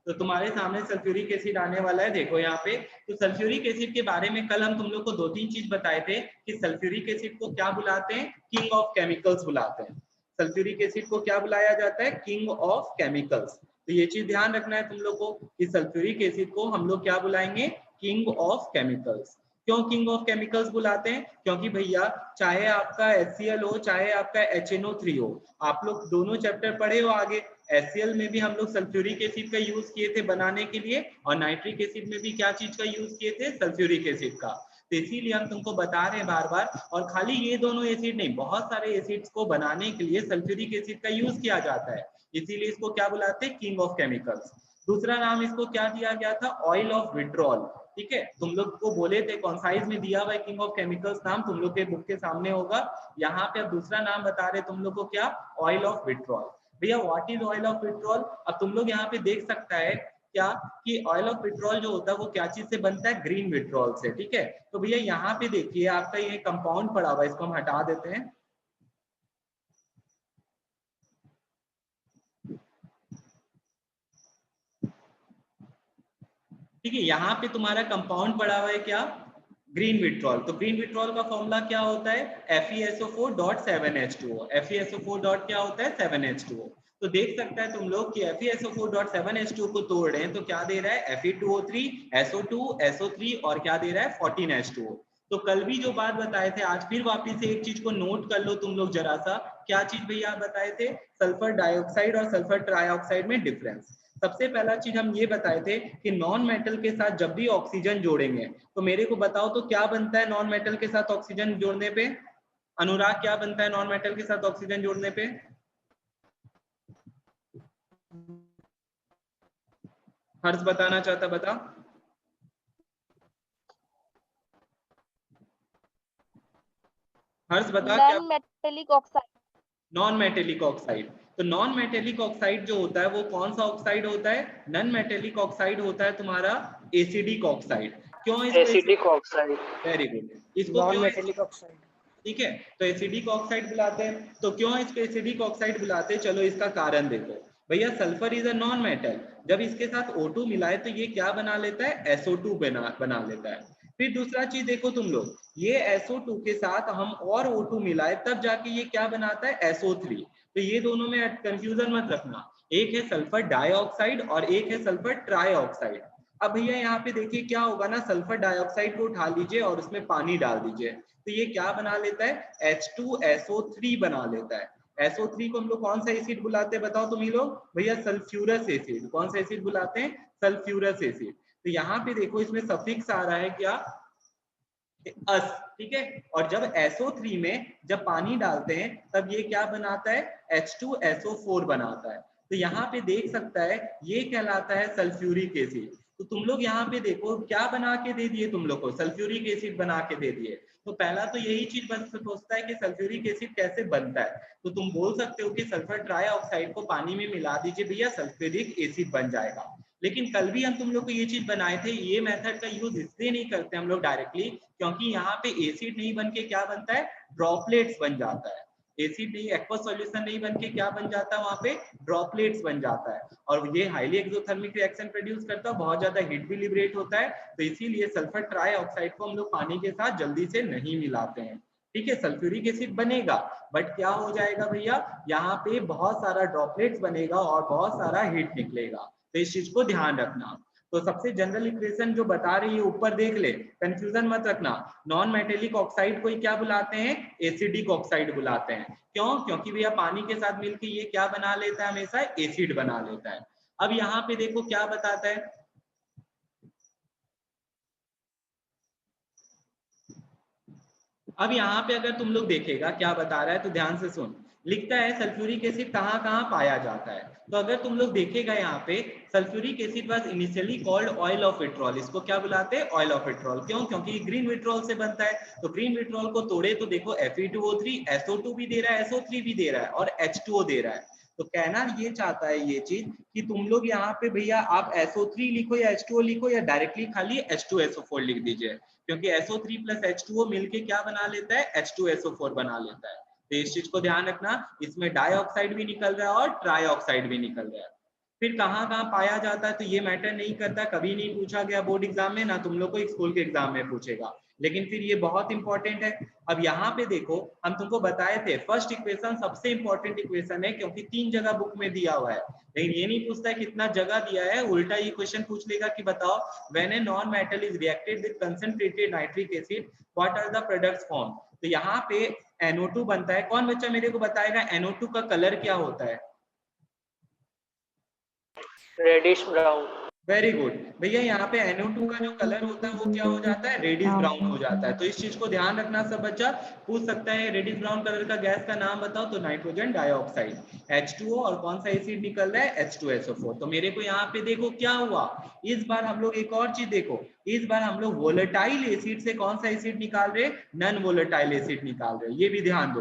तो तुम्हारे सामने सल्फ्यूरिक एसिड आने वाला है, देखो यहाँ पे। तो सल्फ्यूरिक एसिड के बारे में कल हम तुम लोग को 2-3 चीज बताए थे कि सल्फ्यूरिक एसिड को क्या बुलाते हैं, किंग ऑफ केमिकल्स बुलाते हैं। सल्फ्यूरिक एसिड को क्या बुलाया जाता है, किंग ऑफ केमिकल्स। तो ये चीज ध्यान रखना है तुम लोग को कि सल्फ्यूरिक एसिड को हम लोग क्या बुलाएंगे, किंग ऑफ केमिकल्स। क्यों किंग ऑफ केमिकल्स बुलाते हैं, क्योंकि भैया चाहे आपका HCl हो चाहे आपका HNO3 हो, आप लोग दोनों चैप्टर पढ़े हो आगे, HCl में भी हम लोग सल्फ्यूरिक एसिड का यूज किए थे बनाने के लिए, और नाइट्रिक एसिड में भी क्या चीज का यूज किए थे, सल्फ्यूरिक एसिड का। तो इसीलिए हम तुमको बता रहे हैं बार बार। और खाली ये दोनों एसिड नहीं, बहुत सारे एसिड्स को बनाने के लिए सल्फ्यूरिक एसिड का यूज किया जाता है, इसीलिए इसको क्या बुलाते हैं, किंग ऑफ केमिकल्स। दूसरा नाम इसको क्या दिया गया था, ऑयल ऑफ विड्रॉल। ठीक है, तुम लोग को बोले थे कॉन्साइज में दिया हुआ है किंग ऑफ केमिकल्स नाम, तुम लोग के बुक के सामने होगा। यहाँ पे अब दूसरा नाम बता रहे तुम लोग को, क्या, ऑयल ऑफ विड्रॉल। भैया what is oil of withdrawal, अब तुम लोग यहाँ पे देख सकता है क्या कि ऑयल ऑफ विड्रॉल जो होता है वो क्या चीज से बनता है, ग्रीन विड्रॉल से। ठीक है, तो भैया यहाँ पे देखिए आपका ये कंपाउंड पड़ा हुआ है, इसको हम हटा देते हैं। ठीक है, यहाँ पे तुम्हारा कंपाउंड पड़ा हुआ है क्या, ग्रीन विट्रॉल। तो ग्रीन विट्रॉल का फॉर्मूला क्या होता है, FeSO4.7H2O। FeSO4 क्या होता है, 7H2O। तो देख सकता है तुम लोग कि FeSO4.7H2O को तोड़ रहे हैं तो क्या दे रहा है, Fe2O3, SO2, SO3 और क्या दे रहा है, 14H2O। तो कल भी जो बात बताए थे, आज फिर वापिस से एक चीज को नोट कर लो तुम लोग जरा सा। क्या चीज भैया बताए थे, सल्फर डाइऑक्साइड और सल्फर ट्राइऑक्साइड में डिफरेंस। सबसे पहला चीज हम ये बताए थे कि नॉन मेटल के साथ जब भी ऑक्सीजन जोड़ेंगे तो मेरे को बताओ तो क्या बनता है नॉन मेटल के साथ ऑक्सीजन जोड़ने पे, अनुराग क्या बनता है नॉन मेटल के साथ ऑक्सीजन जोड़ने पे, हर्ष बताना चाहता, बता। हर्ष बता क्या, non metallic oxide. Non metallic oxide. तो नॉन मेटेलिक ऑक्साइड जो होता है वो कौन सा ऑक्साइड होता है, नॉन मेटेलिक ऑक्साइड होता है तुम्हारा एसिडिक ऑक्साइड। क्यों इसको एसिडिक ऑक्साइड, वेरी गुड, इसको नॉन क्यों, मेटेलिक ऑक्साइड। ठीक है, तो एसिडिक ऑक्साइड बुलाते हैं। तो क्यों इसको एसिडिक ऑक्साइड बुलाते हैं, चलो इसका कारण देखो। भैया sulphur is a non metal, जब इसके साथ O2 मिलाए तो ये क्या बना लेता है, SO2 बना लेता है। फिर दूसरा चीज देखो तुम लोग, ये SO2 के साथ हम और O2 मिलाए तब जाके ये क्या बनाता है, SO3। तो ये दोनों में कंफ्यूजन मत रखना, एक है सल्फर डाइऑक्साइड और एक है सल्फर ट्राइऑक्साइड। अब भैया यहाँ पे देखिए क्या होगा ना, सल्फर डाइऑक्साइड को उठा लीजिए और उसमें पानी डाल दीजिए, तो ये क्या बना लेता है, H2SO3 बना लेता है। SO3 को हम लोग कौन सा एसिड बुलाते हैं बताओ तुम ही लोग, भैया सल्फ्यूरस एसिड। कौन सा एसिड बुलाते हैं, सल्फ्यूरस एसिड। तो यहाँ पे देखो इसमें सफिक्स आ रहा है क्या, अस। ठीक है, और जब SO3 में जब पानी डालते हैं तब ये क्या बनाता है, H2SO4 बनाता है। तो यहाँ पे देख सकता है ये कहलाता है सल्फ्यूरिक एसिड। तो तुम लोग यहाँ पे देखो क्या बना के दे दिए तुम लोग को, सल्फ्यूरिक एसिड बना के दे दिए। तो पहला तो यही चीज सोचता है कि सल्फ्यूरिक एसिड कैसे बनता है, तो तुम बोल सकते हो कि सल्फर ट्राइऑक्साइड को पानी में मिला दीजिए भैया, सल्फ्यूरिक एसिड बन जाएगा। लेकिन कल भी हम तुम लोग को ये चीज बनाए थे, ये मेथड का यूज इसलिए नहीं करते हम लोग डायरेक्टली, क्योंकि यहाँ पे एसिड नहीं बन के क्या बनता है, ड्रॉपलेट्स बन जाता है। एसिड नहीं, एक्वा सॉल्यूशन नहीं बन के क्या बन जाता है, वहां पे ड्रॉपलेट्स बन जाता है, और ये हाईली एक्सोथर्मिक रिएक्शन प्रोड्यूस करता है, बहुत ज्यादा हीट भी लिबरेट होता है। तो इसीलिए सल्फर ट्राइऑक्साइड को हम लोग पानी के साथ जल्दी से नहीं मिलाते हैं। ठीक है, सल्फ्यूरिक एसिड बनेगा बट क्या हो जाएगा भैया, यहाँ पे बहुत सारा ड्रॉपलेट्स बनेगा और बहुत सारा हीट निकलेगा, तो इस चीज को ध्यान रखना। तो सबसे जनरल इक्वेशन जो बता रही है ऊपर देख ले, कंफ्यूजन मत रखना। नॉन मेटेलिक ऑक्साइड को क्या बुलाते हैं, एसिडिक ऑक्साइड बुलाते हैं। क्यों, क्योंकि भैया पानी के साथ मिलकर ये क्या बना लेता है, हमेशा एसिड बना लेता है। अब यहाँ पे देखो क्या बताता है, अब यहाँ पे अगर तुम लोग देखेगा क्या बता रहा है तो ध्यान से सुन, लिखता है सल्फ्यूरिक एसिड कहाँ कहाँ पाया जाता है। तो अगर तुम लोग देखेगा यहाँ पे sulphuric acid was initially called oil of vitriol, इसको क्या बुलाते हैं, ऑयल ऑफ विट्रॉल। क्यों, क्योंकि ग्रीन विट्रॉल से बनता है। तो ग्रीन विट्रॉल को तोड़े तो देखो Fe2O3, SO2 भी दे रहा है, SO3 भी दे रहा है और H2O दे रहा है। तो कहना ये चाहता है ये चीज कि तुम लोग यहाँ पे भैया आप SO3 लिखो या H2O लिखो या डायरेक्टली खाली H2SO4 लिख दीजिए, क्योंकि SO3 प्लस H2O मिलके क्या बना लेता है, H2SO4 बना लेता है। तो इस चीज को ध्यान रखना, इसमें डाइऑक्साइड भी निकल रहा है और ट्राइऑक्साइड भी निकल रहा है। फिर कहाँ कहाँ पाया जाता है तो ये मैटर नहीं करता, कभी नहीं पूछा गया बोर्ड एग्जाम में, ना तुम लोग को स्कूल के एग्जाम में पूछेगा, लेकिन फिर ये बहुत इंपॉर्टेंट है। अब यहाँ पे देखो, हम तुमको बताए थे फर्स्ट इक्वेशन सबसे इंपॉर्टेंट इक्वेशन है, क्योंकि 3 जगह बुक में दिया हुआ है, लेकिन ये नहीं पूछता है कितना जगह दिया है, उल्टा ये क्वेश्चन पूछ लेगा कि बताओ when a non metal is reacted with concentrated nitric acid what are the products form. तो यहाँ पे NO2 बनता है। कौन बच्चा मेरे को बताएगा NO2 का कलर क्या होता है? Reddish brown. वेरी गुड भैया, यहाँ पे NO2 का जो कलर होता है वो क्या हो जाता है? रेडिश ब्राउन हो जाता है। तो इस चीज को ध्यान रखना सब बच्चा। पूछ सकता है रेडिश ब्राउन कलर का गैस का नाम बताओ, तो नाइट्रोजन डाइऑक्साइड H2O, और कौन सा एसिड निकल रहा है? H2SO4। तो मेरे को यहाँ पे देखो क्या हुआ, इस बार हम लोग एक और चीज देखो, इस बार हम लोग वोलेटाइल एसिड से कौन सा एसिड निकाल रहे? नॉन वोलेटाइल एसिड निकाल रहे। ये भी ध्यान दो,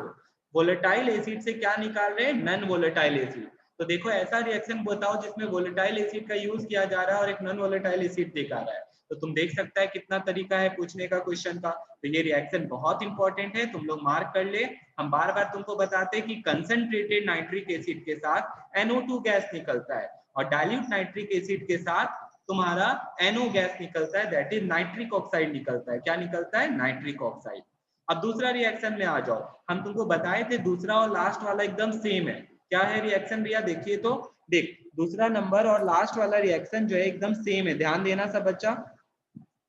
वोलेटाइल एसिड से क्या निकाल रहे? Non volatile acid. तो देखो ऐसा रिएक्शन बताओ जिसमें वोलेटाइल एसिड का यूज किया जा रहा है और एक नॉन वोलेटाइल एसिड दिखा रहा है। तो तुम देख सकता है कितना तरीका है पूछने का क्वेश्चन का। तो ये रिएक्शन बहुत इंपॉर्टेंट है, तुम लोग मार्क कर ले। हम बार बार तुमको बताते हैं कि कंसंट्रेटेड नाइट्रिक एसिड के साथ NO2 गैस निकलता है, और डाइल्यूट नाइट्रिक एसिड के साथ तुम्हारा NO गैस निकलता है, दैट इज नाइट्रिक ऑक्साइड निकलता है। क्या निकलता है? Nitric oxide. अब दूसरा रिएक्शन में आ जाओ। हम तुमको बताए थे दूसरा और लास्ट वाला एकदम सेम है। क्या है रिएक्शन भैया? देखिए तो, देख दूसरा नंबर और लास्ट वाला रिएक्शन जो है एकदम सेम है, ध्यान देना सब बच्चा।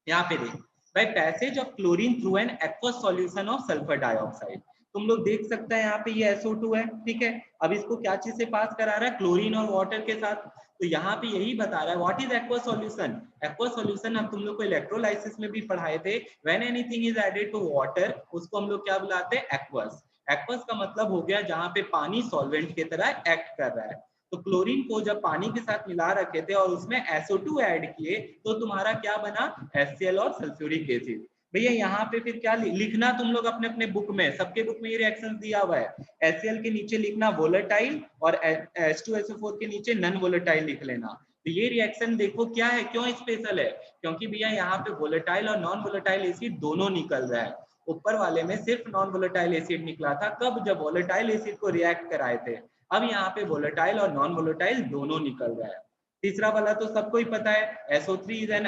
यहाँ पे देख भाई, passage of chlorine through an aqueous solution of sulphur dioxide. तुम लोग देख सकते हैं यहाँ पे ये SO2 है, ठीक है। अब इसको क्या चीज से पास करा रहा है? क्लोरीन और वाटर के साथ। तो यहाँ पे यही बता रहा है what is aqueous solution. Aqueous solution हम तुम लोग को इलेक्ट्रोलाइसिस में भी पढ़ाए थे। When anything is added to water, उसको हम लोग क्या बुलाते हैं? एक्वस। एक्वस का मतलब हो गया जहां पे पानी सॉल्वेंट की तरह एक्ट कर रहा है। तो क्लोरीन को जब पानी के साथ मिला रखे थे और उसमें SO2 ऐड किए, तो तुम्हारा क्या बना? HCl और सल्फ्यूरिक एसिड। भैया यहाँ पे फिर क्या लिखना तुम लोग अपने अपने बुक में, सबके बुक में ये रिएक्शन दिया हुआ है। HCl के नीचे लिखना वोलेटाइल और H2SO4 के नीचे नॉन वोलेटाइल लिख लेना। तो ये रिएक्शन देखो क्या है, क्यों स्पेशल है? क्योंकि भैया यहाँ पे वोलेटाइल और नॉन वोलेटाइल एसिड दोनों निकल रहा है। ऊपर वाले में सिर्फ नॉन वोलेटाइल एसिड निकला था, कब? जब वोलेटाइल एसिड को रिएक्ट कराए थे। अब यहाँ पे वोलेटाइल और नॉन वोलेटाइल दोनों निकल रहा है। तीसरा वाला तो सबको ही पता है, SO3 is an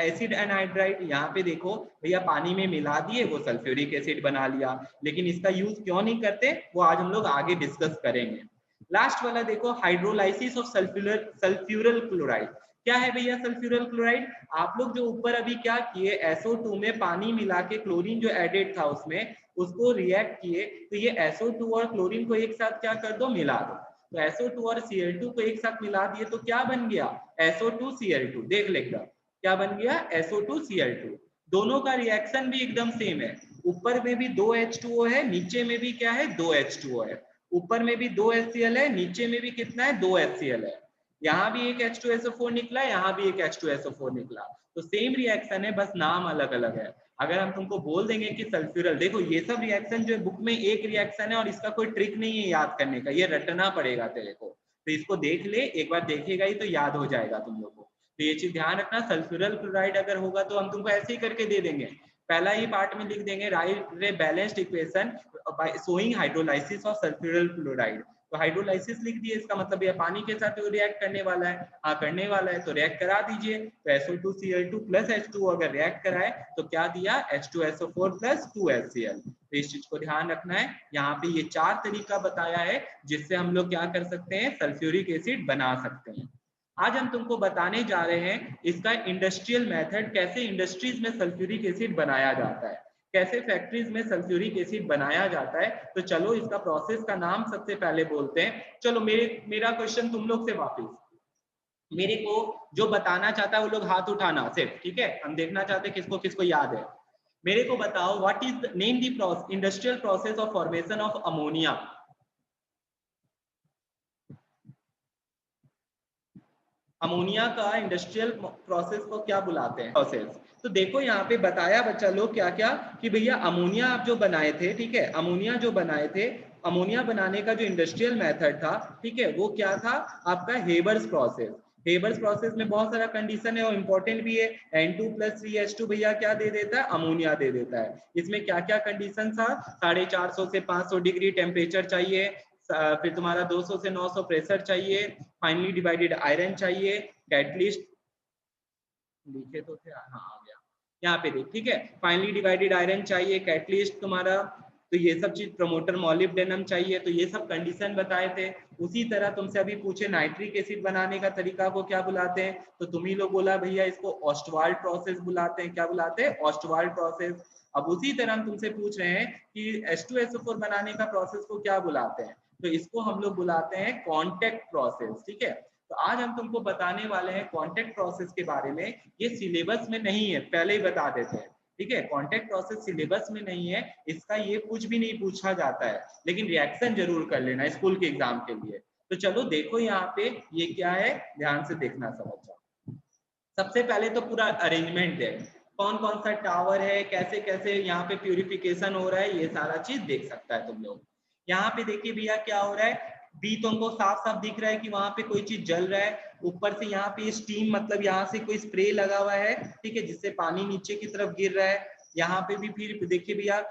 acid anhydride. यहाँ पे देखो भैया, पानी में मिला दिए वो सल्फ्यूरिक एसिड बना लिया, लेकिन इसका यूज क्यों नहीं करते वो आज हम लोग आगे डिस्कस करेंगे। लास्ट वाला देखो, हाइड्रोलाइसिस ऑफ सल्फ्यूरल क्लोराइड। क्या है भैया सल्फ्यूरल क्लोराइड? आप लोग जो ऊपर अभी क्या किए, SO2 में पानी मिला के क्लोरीन जो एडेड था उसमें, उसको रिएक्ट किए, तो ये SO2 और क्लोरीन को एक साथ क्या कर दो? मिला दो। तो SO2 और Cl2 को एक साथ मिला दिए तो क्या बन गया? SO2Cl2। देख लेगा क्या बन गया? SO2Cl2। दोनों का रिएक्शन भी एकदम सेम है। ऊपर में भी 2 H2O है, नीचे में भी क्या है? 2 H2O है। ऊपर में भी 2 HCl है, नीचे में भी कितना है? 2 HCl है। यहाँ भी एक H2SO4 निकला, यहाँ भी एक H2SO4 निकला। तो सेम रिएक्शन है, बस नाम अलग अलग है। अगर हम तुमको बोल देंगे कि सल्फ्यूरल, देखो ये सब रिएक्शन जो है बुक में एक रिएक्शन है और इसका कोई ट्रिक नहीं है याद करने का, ये रटना पड़ेगा तेरे को। तो इसको देख ले, एक बार देखेगा ही तो याद हो जाएगा तुम लोग को। तो ये चीज ध्यान रखना, सल्फ्यूरल क्लोराइड अगर होगा तो हम तुमको ऐसे ही करके दे देंगे। पहला ही पार्ट में लिख देंगे, write a balanced equation by showing hydrolysis of sulphuryl chloride. तो हाइड्रोलाइसिस लिख दिए, इसका मतलब ये पानी के साथ रिएक्ट करने वाला है। हाँ करने वाला है, तो रिएक्ट करा दीजिए। तो SO2Cl2 प्लस H2O अगर रिएक्ट कराए तो क्या दिया? H2SO4 plus 2HCl। तो इस चीज को ध्यान रखना है। यहाँ पे ये 4 तरीका बताया है जिससे हम लोग क्या कर सकते हैं? सल्फ्यूरिक एसिड बना सकते हैं। आज हम तुमको बताने जा रहे हैं इसका इंडस्ट्रियल मेथड, कैसे इंडस्ट्रीज में सल्फ्यूरिक एसिड बनाया जाता है, कैसे फैक्ट्रीज में सल्फ्यूरिक एसिड बनाया जाता है। तो चलो इसका प्रोसेस का नाम सबसे पहले बोलते हैं। चलो मेरा क्वेश्चन तुम लोग से वापस, मेरे को जो बताना चाहता है वो लोग हाथ उठाना सिर्फ, ठीक है? हम देखना चाहते हैं किसको किसको याद है। मेरे को बताओ, what is name the industrial process of formation of ammonia. Ammonia का इंडस्ट्रियल प्रोसेस को क्या बुलाते हैं? प्रोसेस। तो देखो यहाँ पे बताया बच्चा लोग क्या क्या, कि भैया अमोनिया आप जो बनाए थे, ठीक है, अमोनिया जो बनाए थे, अमोनिया बनाने का जो इंडस्ट्रियल मेथड था, ठीक है, वो क्या था? आपका हेबर्स प्रोसेस। हेबर्स प्रोसेस में बहुत सारा कंडीशन है और इंपॉर्टेंट भी है। N2+3H2 भैया क्या दे देता है? अमोनिया दे देता है। इसमें क्या क्या कंडीशन था? 450 से 500 डिग्री टेम्परेचर चाहिए, फिर तुम्हारा 200 से 900 प्रेशर चाहिए, फाइनली डिवाइडेड आयरन चाहिए, कैटलिस्ट लिखे तो थे, हाँ आ गया यहाँ पे देख, ठीक है। फाइनली डिवाइडेड आयरन चाहिए, कैटलिस्ट तुम्हारा, तो ये सब चीज, प्रमोटर मॉलिब्डेनम चाहिए, तो ये सब कंडीशन बताए थे। उसी तरह तुमसे अभी पूछे नाइट्रिक एसिड बनाने का तरीका को क्या बुलाते हैं, तो तुम ही लोग बोला भैया इसको ऑस्टवाल्ड प्रोसेस बुलाते हैं। क्या बुलाते हैं? ऑस्टवाल्ड प्रोसेस। अब उसी तरह हम तुमसे पूछ रहे हैं कि H2SO4 बनाने का प्रोसेस को क्या बुलाते हैं, तो इसको हम लोग बुलाते हैं कॉन्टेक्ट प्रोसेस, ठीक है। तो आज हम तुमको बताने वाले हैं कॉन्टेक्ट प्रोसेस के बारे में। ये सिलेबस में नहीं है, पहले ही बता देते हैं, ठीक है। कॉन्टेक्ट प्रोसेस सिलेबस में नहीं है, इसका ये कुछ भी नहीं पूछा जाता है, लेकिन रिएक्शन जरूर कर लेना स्कूल के एग्जाम के लिए। तो चलो देखो यहाँ पे ये क्या है, ध्यान से देखना, समझ जाओ। सबसे पहले तो पूरा अरेंजमेंट देख, कौन कौन सा टावर है, कैसे कैसे यहाँ पे प्यूरिफिकेशन हो रहा है, ये सारा चीज देख सकता है तुम लोग। यहाँ पे देखिए भैया क्या हो रहा है, बी तुमको साफ साफ दिख रहा है कि वहां पे कोई चीज जल रहा है। ऊपर से यहाँ पे स्टीम, मतलब यहाँ से कोई स्प्रे लगा हुआ है, ठीक है, जिससे पानी नीचे की तरफ गिर रहा है। यहाँ पे भी फिर देखिए भैया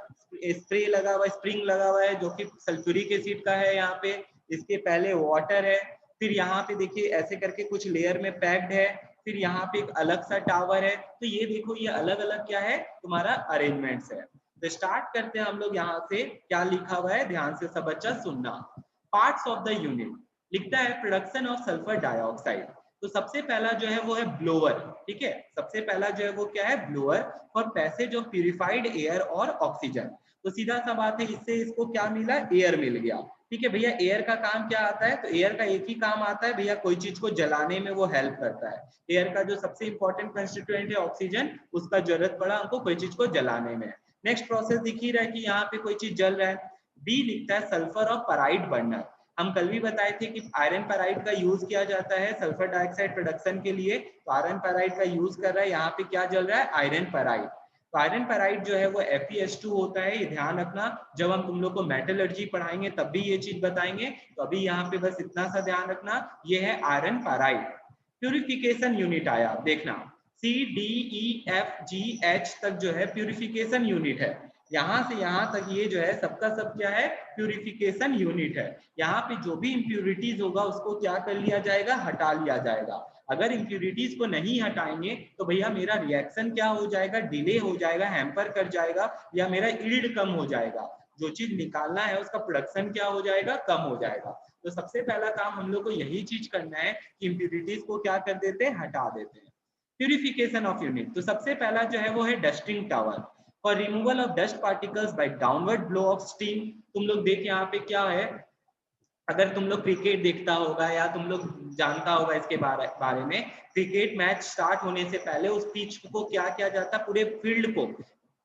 स्प्रे लगा हुआ है, स्प्रिंग लगा हुआ है, जो कि सल्फ्यूरिक एसिड का है यहाँ पे। इसके पहले वाटर है, फिर यहाँ पे देखिए ऐसे करके कुछ लेयर में पैक्ड है, फिर यहाँ पे एक अलग सा टावर है। तो ये देखो ये अलग अलग क्या है, तुम्हारा अरेंजमेंट्स है। तो स्टार्ट करते हैं हम लोग, यहाँ से क्या लिखा हुआ है ध्यान से सब बच्चा सुनना। पार्ट्स ऑफ द यूनिट लिखता है प्रोडक्शन ऑफ सल्फर डाइऑक्साइड। तो सबसे पहला जो है वो है ब्लोअर, ठीक है। सबसे पहला जो है वो क्या है, blower for passage of purified air और ऑक्सीजन। तो सीधा सा बात है, इससे इसको क्या मिला, एयर मिल गया, ठीक है भैया। एयर का काम क्या आता है, तो एयर का एक ही काम आता है भैया, कोई चीज को जलाने में वो हेल्प करता है। एयर का जो सबसे इंपॉर्टेंट कंस्टिट्यूएंट है ऑक्सीजन, उसका जरूरत पड़ा हमको कोई चीज को जलाने में। नेक्स्ट प्रोसेस दिख ही रहा है कि यहाँ पे कोई चीज जल रहा है। बी लिखता है सल्फर और पराइड बर्नर। हम कल भी बताए थे कि आयरन पैराइड का यूज किया जाता है सल्फर डाइऑक्साइड प्रोडक्शन के लिए, तो आयरन पैराइड का यूज कर रहा है। यहाँ पे क्या जल रहा है, आयरन पैराइड। तो आयरन पैराइड जो है वो FeS2 होता है, ये ध्यान रखना। जब हम तुम लोग को मेटलर्जी पढ़ाएंगे तब भी ये चीज बताएंगे, तो अभी यहाँ पे बस इतना सा ध्यान रखना, ये है आयरन पैराइड। प्यूरिफिकेशन यूनिट आया, देखना CDEFGH तक जो है प्यूरिफिकेशन यूनिट है। यहाँ से यहाँ तक ये जो है सबका सब क्या है, प्यूरिफिकेशन यूनिट है। यहाँ पे जो भी इम्प्यूरिटीज होगा उसको क्या कर लिया जाएगा, हटा लिया जाएगा। अगर इम्प्यूरिटीज को नहीं हटाएंगे तो भैया मेरा रिएक्शन क्या हो जाएगा, डिले हो जाएगा, हैम्पर कर जाएगा, या मेरा यील्ड कम हो जाएगा। जो चीज निकालना है उसका प्रोडक्शन क्या हो जाएगा, कम हो जाएगा। तो सबसे पहला काम हम लोग को यही चीज करना है कि इम्प्यूरिटीज को क्या कर देते हैं, हटा देते हैं। प्यूरिफिकेशन ऑफ यूनिट, तो सबसे पहला जो है वो है dusting tower for removal of dust particles by downward blow of steam. तुम लोग देख यहाँ पे क्या है, अगर तुम लोग क्रिकेट देखता होगा या तुम लोग जानता होगा इसके बारे में, क्रिकेट मैच स्टार्ट होने से पहले उस पिच को क्या किया जाता है, पूरे फील्ड को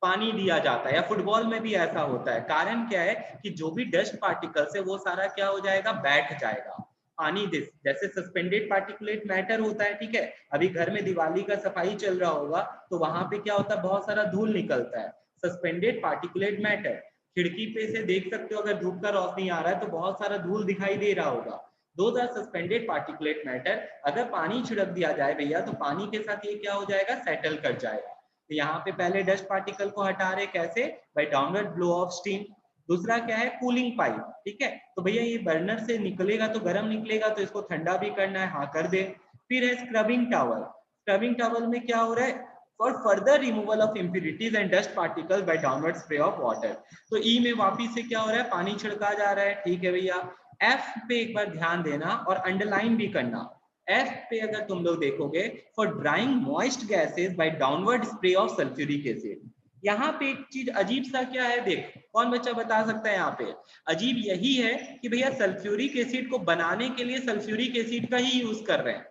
पानी दिया जाता है, या फुटबॉल में भी ऐसा होता है। कारण क्या है कि जो भी डस्ट पार्टिकल्स है वो सारा क्या हो जाएगा, बैठ जाएगा। पानी जैसे सस्पेंडेड पार्टिकुलेट मैटर होता है, ठीक है। अभी घर में दिवाली का सफाई चल रहा होगा तो वहां पे क्या होता है, बहुत सारा धूल निकलता है, सस्पेंडेड पार्टिकुलेट मैटर। खिड़की पे से देख सकते हो, अगर धूप का रोशनी आ रहा है तो बहुत सारा धूल दिखाई दे रहा होगा। Those are suspended particulate matter. अगर पानी छिड़क दिया जाए भैया तो पानी के साथ ये क्या हो जाएगा, सेटल कर जाएगा। तो यहाँ पे पहले डस्ट पार्टिकल को हटा रहे, कैसे, by downward blow of steam. दूसरा क्या है, कूलिंग पाइप, ठीक है। तो भैया ये बर्नर से निकलेगा तो गर्म निकलेगा, तो इसको ठंडा भी करना है, हाँ कर दे। फिर है स्क्रबिंग टावर। स्क्रबिंग टावर में क्या हो रहा है, for further removal of impurities and dust particles by downward spray of water. तो ई में वापिस से क्या हो रहा है, पानी छिड़का जा रहा है, ठीक है भैया। एफ पे एक बार ध्यान देना और अंडरलाइन भी करना। एफ पे अगर तुम लोग देखोगे, for drawing moist gases bye downward spray of sulphuric acid. यहाँ पे एक चीज अजीब सा क्या है, देख कौन बच्चा बता सकता है। यहाँ पे अजीब यही है कि भैया सल्फ्यूरिक एसिड को बनाने के लिए सल्फ्यूरिक एसिड का ही यूज कर रहे हैं,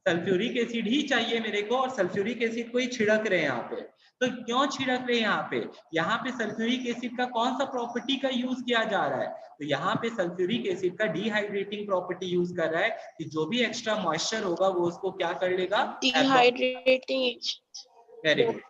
सल्फ्यूरिक एसिड ही चाहिए मेरे को, और सल्फ्यूरिक एसिड को ही छिड़क रहे हैं यहाँ पे। तो क्यों छिड़क रहे हैं यहाँ पे सल्फ्यूरिक एसिड का कौन सा प्रॉपर्टी का यूज किया जा रहा है, तो यहाँ पे सल्फ्यूरिक एसिड का डिहाइड्रेटिंग प्रॉपर्टी यूज कर रहा है, कि जो भी एक्स्ट्रा मॉइस्चर होगा वो उसको क्या कर लेगा, dehydrating. Very good,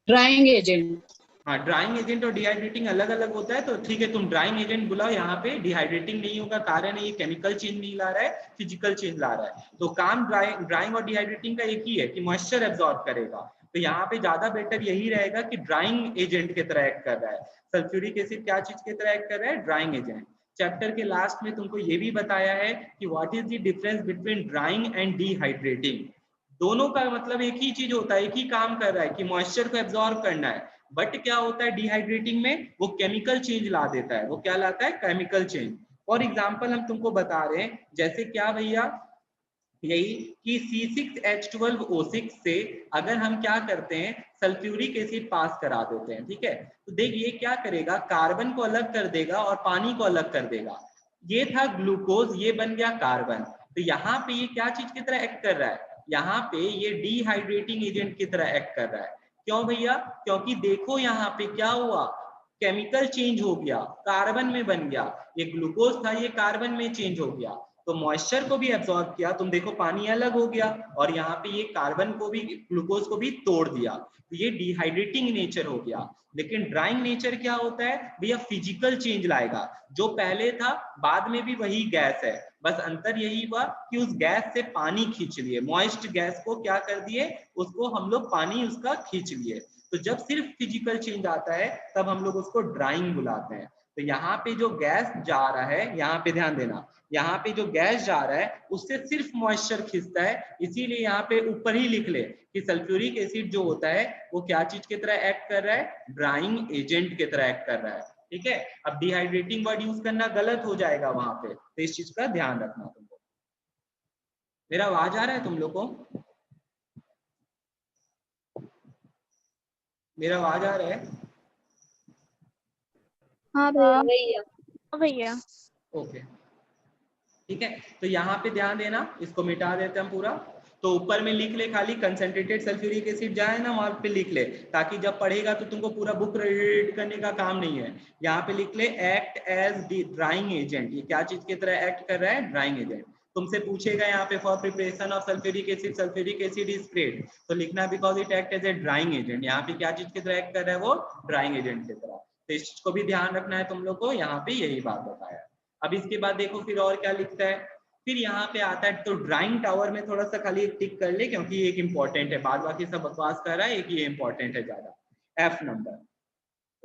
drying agent. हाँ, ड्राइंग एजेंट और डिहाइड्रेटिंग अलग अलग होता है, तो ठीक है तुम ड्राइंग एजेंट बुलाओ। यहाँ पे डिहाइड्रेटिंग नहीं होगा, कारण है ये केमिकल चेंज नहीं ला रहा है, फिजिकल चेंज ला रहा है। तो काम ड्राइंग और डिहाइड्रेटिंग का एक ही है कि मॉइस्चर एब्जॉर्ब करेगा। तो यहाँ पे ज्यादा बेटर यही रहेगा कि ड्राइंग एजेंट की तरह एक्ट कर रहा है। सल्फ्यूरिक एसिड क्या चीज की तरह एक्ट कर रहा है, ड्राइंग एजेंट। चैप्टर के लास्ट में तुमको ये भी बताया है कि what is the difference between drawing and dehydrating. दोनों का मतलब एक ही चीज होता है, एक ही काम कर रहा है कि मॉइस्चर को एब्जॉर्ब करना है। बट क्या होता है डिहाइड्रेटिंग में, वो केमिकल चेंज ला देता है। वो क्या लाता है? Chemical change. फॉर एग्जाम्पल हम तुमको बता रहे हैं, जैसे क्या भैया, यही कि C6H12O6 से अगर हम क्या करते हैं, सल्फ्यूरिक एसिड पास करा देते हैं, ठीक है, तो देख ये क्या करेगा, कार्बन को अलग कर देगा और पानी को अलग कर देगा। ये था ग्लूकोज, ये बन गया कार्बन। तो यहाँ पे ये क्या चीज की तरह एक्ट कर रहा है, यहाँ पे ये डिहाइड्रेटिंग एजेंट की तरह एक्ट कर रहा है। क्यों भैया? क्योंकि देखो यहाँ पे क्या हुआ, केमिकल चेंज हो गया, कार्बन में बन गया। ये ग्लूकोज था, ये कार्बन में चेंज हो गया, तो मॉइस्चर को भी एब्जॉर्ब किया। तुम देखो पानी अलग हो गया, और यहाँ पे ये कार्बन को भी, ग्लूकोज को भी तोड़ दिया। तो ये डिहाइड्रेटिंग नेचर हो गया। लेकिन ड्राइंग नेचर क्या होता है भैया? फिजिकल चेंज लाएगा। जो पहले था बाद में भी वही गैस है, बस अंतर यही हुआ कि उस गैस से पानी खींच लिए, मॉइस्ट गैस को क्या कर दिए, उसको हम लोग पानी उसका खींच लिए। तो जब सिर्फ फिजिकल चेंज आता है तब हम लोग उसको ड्राइंग बुलाते हैं। तो यहाँ पे जो गैस जा रहा है, यहाँ पे ध्यान देना, यहाँ पे जो गैस जा रहा है उससे सिर्फ मॉइस्चर खींचता है। इसीलिए यहाँ पे ऊपर ही लिख ले कि सल्फ्यूरिक एसिड जो होता है वो क्या चीज की तरह एक्ट कर रहा है? ड्राइंग एजेंट की तरह एक्ट कर रहा है, ठीक है। अब डिहाइड्रेटिंग वर्ड यूज करना गलत हो जाएगा वहां पे, तो इस चीज का ध्यान रखना तुमको। मेरा आवाज आ रहा है तुम लोग को? मेरा आवाज आ रहा है? हाँ भैया। भैया ओके, ठीक है। तो यहाँ पे ध्यान देना, इसको मिटा देते हैं हम पूरा। तो ऊपर में लिख ले खाली कंसंट्रेटेड सल्फ्यूरिक एसिड जाए ना वहां पे लिख ले, ताकि जब पढ़ेगा तो तुमको पूरा बुक रीड करने का काम नहीं है। यहाँ पे लिख ले एक्ट एज ड्राइंग एजेंट। ये क्या चीज की तरह एक्ट कर रहा है? Drying agent. तुमसे पूछेगा यहाँ पे for preparation of sulphuric acid is spread, तो लिखना because it act as a drying agent. यहाँ पे क्या चीज की तरह एक्ट कर रहा है? वो ड्राइंग एजेंट की तरह। तो इस चीज को भी ध्यान रखना है तुम लोग को, यहाँ पे यही बात बताया। अब इसके बाद देखो फिर और क्या लिखता है, फिर यहाँ पे आता है, तो ड्राइंग टावर में थोड़ा सा खाली एक टिक कर ले, क्योंकि ये एक इंपॉर्टेंट है, बाद बाकी सब बकवास कर रहा है, एक ये इंपॉर्टेंट है ज्यादा। F number,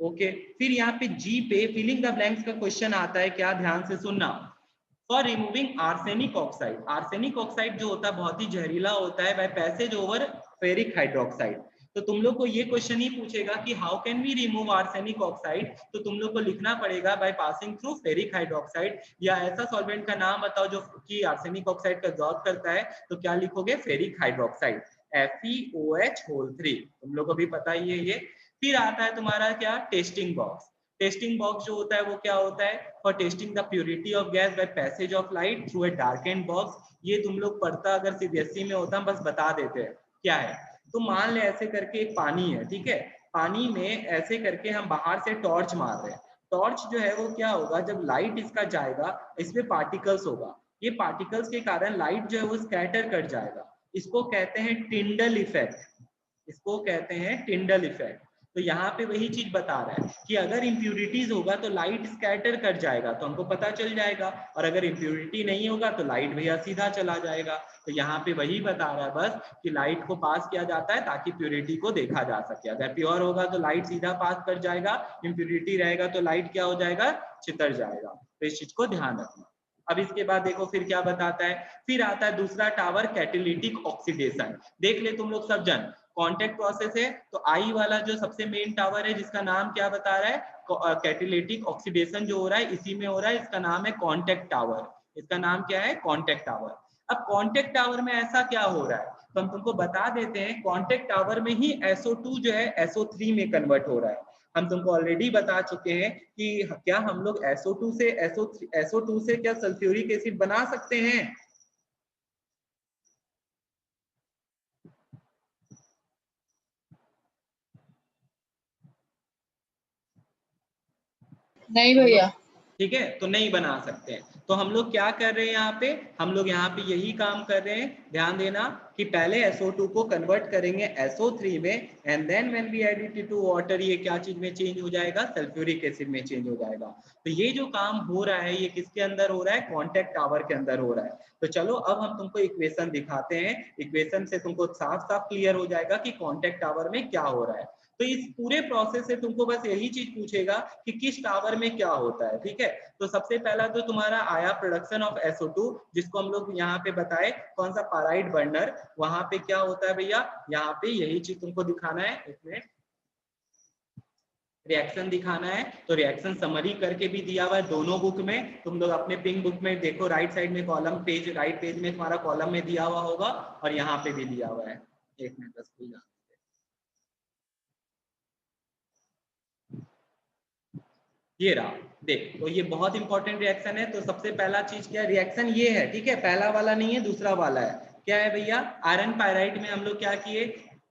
okay. फिर यहाँ पे जी पे फिलिंग द ब्लैंक्स का क्वेश्चन आता है, क्या ध्यान से सुनना। For removing arsenic oxide, arsenic oxide जो होता है बहुत ही जहरीला होता है, by passage over ferric hydroxide. तो तुम लोग को ये क्वेश्चन ही पूछेगा कि how can we remove arsenic oxide, तो तुम लोग को लिखना पड़ेगा by passing through ferric hydroxide, या ऐसा सॉल्वेंट का नाम बताओ जो कि आर्सेनिक ऑक्साइड का एब्जॉर्ब करता है, तो क्या लिखोगे? Ferric hydroxide, FeOH3। तुम लोग को भी पता ही है ये। फिर आता है तुम्हारा क्या? Testing box. टेस्टिंग बॉक्स जो होता है वो क्या होता है? For testing the purity of gas by passage of light through a darkened box. ये तुम लोग पढ़ता अगर सीबीएसई में होता, बस बता देते हैं क्या है। तो मान ले ऐसे करके एक पानी है, ठीक है, पानी में ऐसे करके हम बाहर से टॉर्च मार रहे हैं। टॉर्च जो है वो क्या होगा, जब लाइट इसका जाएगा, इसमें पार्टिकल्स होगा, ये पार्टिकल्स के कारण लाइट जो है वो स्कैटर कर जाएगा। इसको कहते हैं टिंडल इफेक्ट, इसको कहते हैं टिंडल इफेक्ट। तो यहाँ पे वही चीज बता रहा है कि अगर इम्प्यूरिटीज होगा तो लाइट स्कैटर कर जाएगा, तो हमको पता चल जाएगा, और अगर इम्प्यूरिटी नहीं होगा तो लाइट भैया सीधा चला जाएगा। तो यहाँ पे वही बता रहा है बस कि लाइट को पास किया जाता है ताकि प्योरिटी को देखा जा सके। अगर प्योर होगा तो लाइट सीधा पास कर जाएगा, इम्प्यूरिटी रहेगा तो लाइट क्या हो जाएगा? छितर जाएगा। तो इस चीज को ध्यान रखना। अब इसके बाद देखो फिर क्या बताता है, फिर आता है दूसरा टावर, कैटेलिटिक ऑक्सीडेशन। देख ले तुम लोग सब जन, कॉन्टेक्ट प्रोसेस है, तो आई वाला जो सबसे मेन टावर है जिसका नाम क्या बता रहा है? कैटेलिटिक ऑक्सीडेशन जो हो रहा है इसी में हो रहा है, इसका नाम है कॉन्टेक्ट टावर। इसका नाम क्या है? Contact tower. अब कॉन्टेक्ट टावर में ऐसा क्या हो रहा है, तो हम तुमको बता देते हैं, कॉन्टेक्ट टावर में ही SO2 जो है SO3 में कन्वर्ट हो रहा है। हम तुमको ऑलरेडी बता चुके हैं कि क्या हम लोग SO2 से SO2 से क्या सल्फ्यूरिक एसिड बना सकते हैं? नहीं भैया। ठीक है, तो नहीं बना सकते हैं। तो हम लोग क्या कर रहे हैं यहाँ पे? हम लोग यहाँ पे यही काम कर रहे हैं, ध्यान देना कि पहले SO2 को कन्वर्ट करेंगे SO3 में and then when we add it to water ये क्या चीज में चेंज हो जाएगा, सल्फ्यूरिक एसिड में चेंज हो जाएगा। तो ये जो काम हो रहा है ये किसके अंदर हो रहा है, कांटेक्ट टावर के अंदर हो रहा है। तो चलो अब हम तुमको इक्वेशन दिखाते हैं, इक्वेशन से तुमको साफ साफ क्लियर हो जाएगा कि कांटेक्ट टावर में क्या हो रहा है। तो इस पूरे प्रोसेस से तुमको बस यही चीज पूछेगा कि किस टावर में क्या होता है, ठीक है। तो सबसे पहला तो तुम्हारा आया प्रोडक्शन ऑफ SO2, जिसको हम लोग यहाँ पे बताए कौन सा पाराइड बर्नर, वहां पे क्या होता है भैया, यहाँ पे यही चीज तुमको दिखाना है, इसमें रिएक्शन दिखाना है। तो रिएक्शन समरी करके भी दिया हुआ है दोनों बुक में, तुम लोग अपने पिंक बुक में देखो, राइट साइड में कॉलम पेज, राइट पेज में तुम्हारा कॉलम में दिया हुआ होगा और यहाँ पे भी दिया हुआ है। एक मिनट बस खुल जाए, ये रहा देख। तो ये बहुत इंपॉर्टेंट रिएक्शन है। तो सबसे पहला चीज क्या है, रिएक्शन ये है, ठीक है, पहला वाला नहीं है, दूसरा वाला है। क्या है भैया, आयरन पायराइट में हम लोग क्या किए,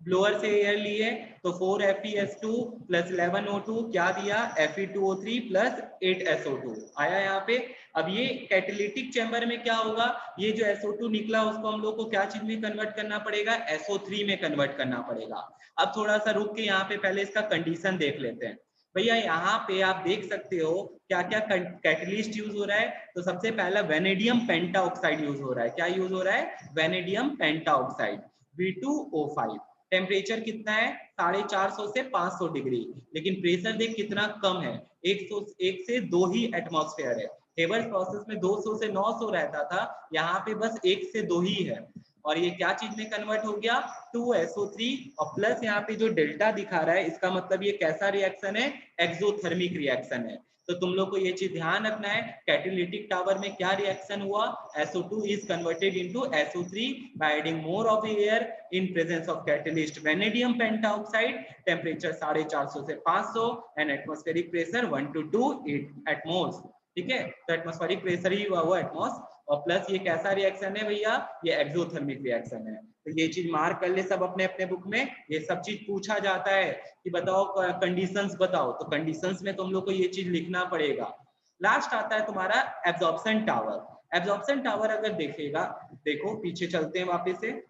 ब्लोअर से एयर लिए तो 4Fe2 प्लस 11O2 क्या दिया, Fe2O3 प्लस 8SO2 आया यहाँ पे। अब ये कैटेलिटिक चैम्बर में क्या होगा, ये जो SO2 निकला उसको हम लोग को क्या चीज में कन्वर्ट करना पड़ेगा, SO3 में कन्वर्ट करना पड़ेगा। अब थोड़ा सा रुक के यहाँ पे पहले इसका कंडीशन देख लेते हैं। भैया यहाँ पे आप देख सकते हो क्या क्या कैटलिस्ट यूज हो रहा है। तो सबसे पहला वेनेडियम पेंटा ऑक्साइड यूज हो रहा है। क्या यूज हो रहा है, वेनेडियम पेंटा ऑक्साइड V2O5। टेम्परेचर कितना है, 450 से 500 डिग्री, लेकिन प्रेशर देख कितना कम है, 101 से 2 ही एटमॉस्फेयर है। हेबर्स प्रोसेस में 200 से 900 रहता था, यहाँ पे बस 1 से 2 ही है। और ये क्या चीज में कन्वर्ट हो गया, 2SO3 और प्लस यहाँ पे जो डेल्टा दिखा रहा है, इसका मतलब ये कैसा रिएक्शन है, एक्सोथर्मिक रिएक्शन है। तो तुम लोग को ये चीज ध्यान रखना है, कैटेलिटिक टावर में क्या रिएक्शन हुआ, SO2 is converted into SO3 by adding more of air in presence of catalyst vanadium pentaoxide, temperature 450 से 500 and atmospheric pressure 1 to 2 atmos, ठीक है। तो एटमॉस्फेरिक प्रेशर ही हुआ वो एटमॉस, और प्लस ये कैसा रिएक्शन है भैया, ये एक्सोथर्मिक रिएक्शन है। तो ये चीज मार्क कर ले सब अपने अपने बुक में, ये सब चीज पूछा जाता है कि बताओ कंडीशंस बताओ, तो कंडीशंस में तुम लोग को ये चीज लिखना पड़ेगा। लास्ट आता है तुम्हारा एब्जॉर्प्शन टावर। एब्जॉर्प्शन टावर अगर देखेगा, देखो पीछे चलते हैं वापस से,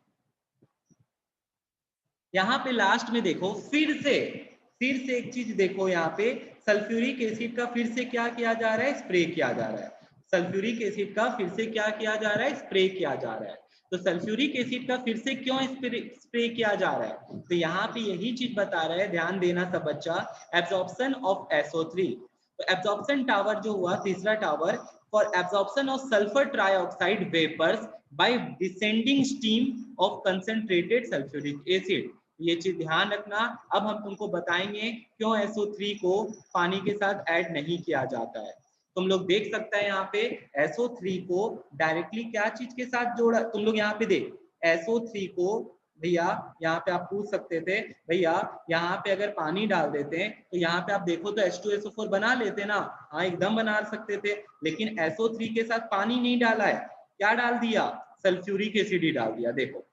यहाँ पे लास्ट में देखो फिर से एक चीज देखो, यहाँ पे सल्फ्यूरिक एसिड का फिर से क्या किया जा रहा है, स्प्रे किया जा रहा है। सल्फ्यूरिक एसिड का फिर से क्या किया जा रहा है, स्प्रे किया जा रहा है। तो सल्फ्यूरिक एसिड का फिर से क्यों स्प्रे किया जा रहा है, तो यहाँ पे यही चीज बता रहा है, ध्यान देना सब बच्चा, एब्जॉर्प्शन ऑफ SO3। तो एब्जॉर्प्शन टावर जो हुआ, तीसरा tower, for absorption of sulphur trioxide vapours by descending steam of concentrated sulphuric acid. ये चीज ध्यान रखना। अब हम तुमको बताएंगे क्यों SO3 को पानी के साथ ऐड नहीं किया जाता है। तुम लोग देख सकते हैं यहाँ पे SO3 को डायरेक्टली क्या चीज के साथ जोड़ा, तुम लोग यहाँ पे देख SO3 को भैया, यहाँ पे आप पूछ सकते थे भैया यहाँ पे अगर पानी डाल देते हैं तो यहाँ पे आप देखो तो H2SO4 बना लेते ना, हाँ एकदम बना सकते थे, लेकिन SO3 के साथ पानी नहीं डाला है, क्या डाल दिया, सल्फ्यूरिक एसिड ही डाल दिया। देखो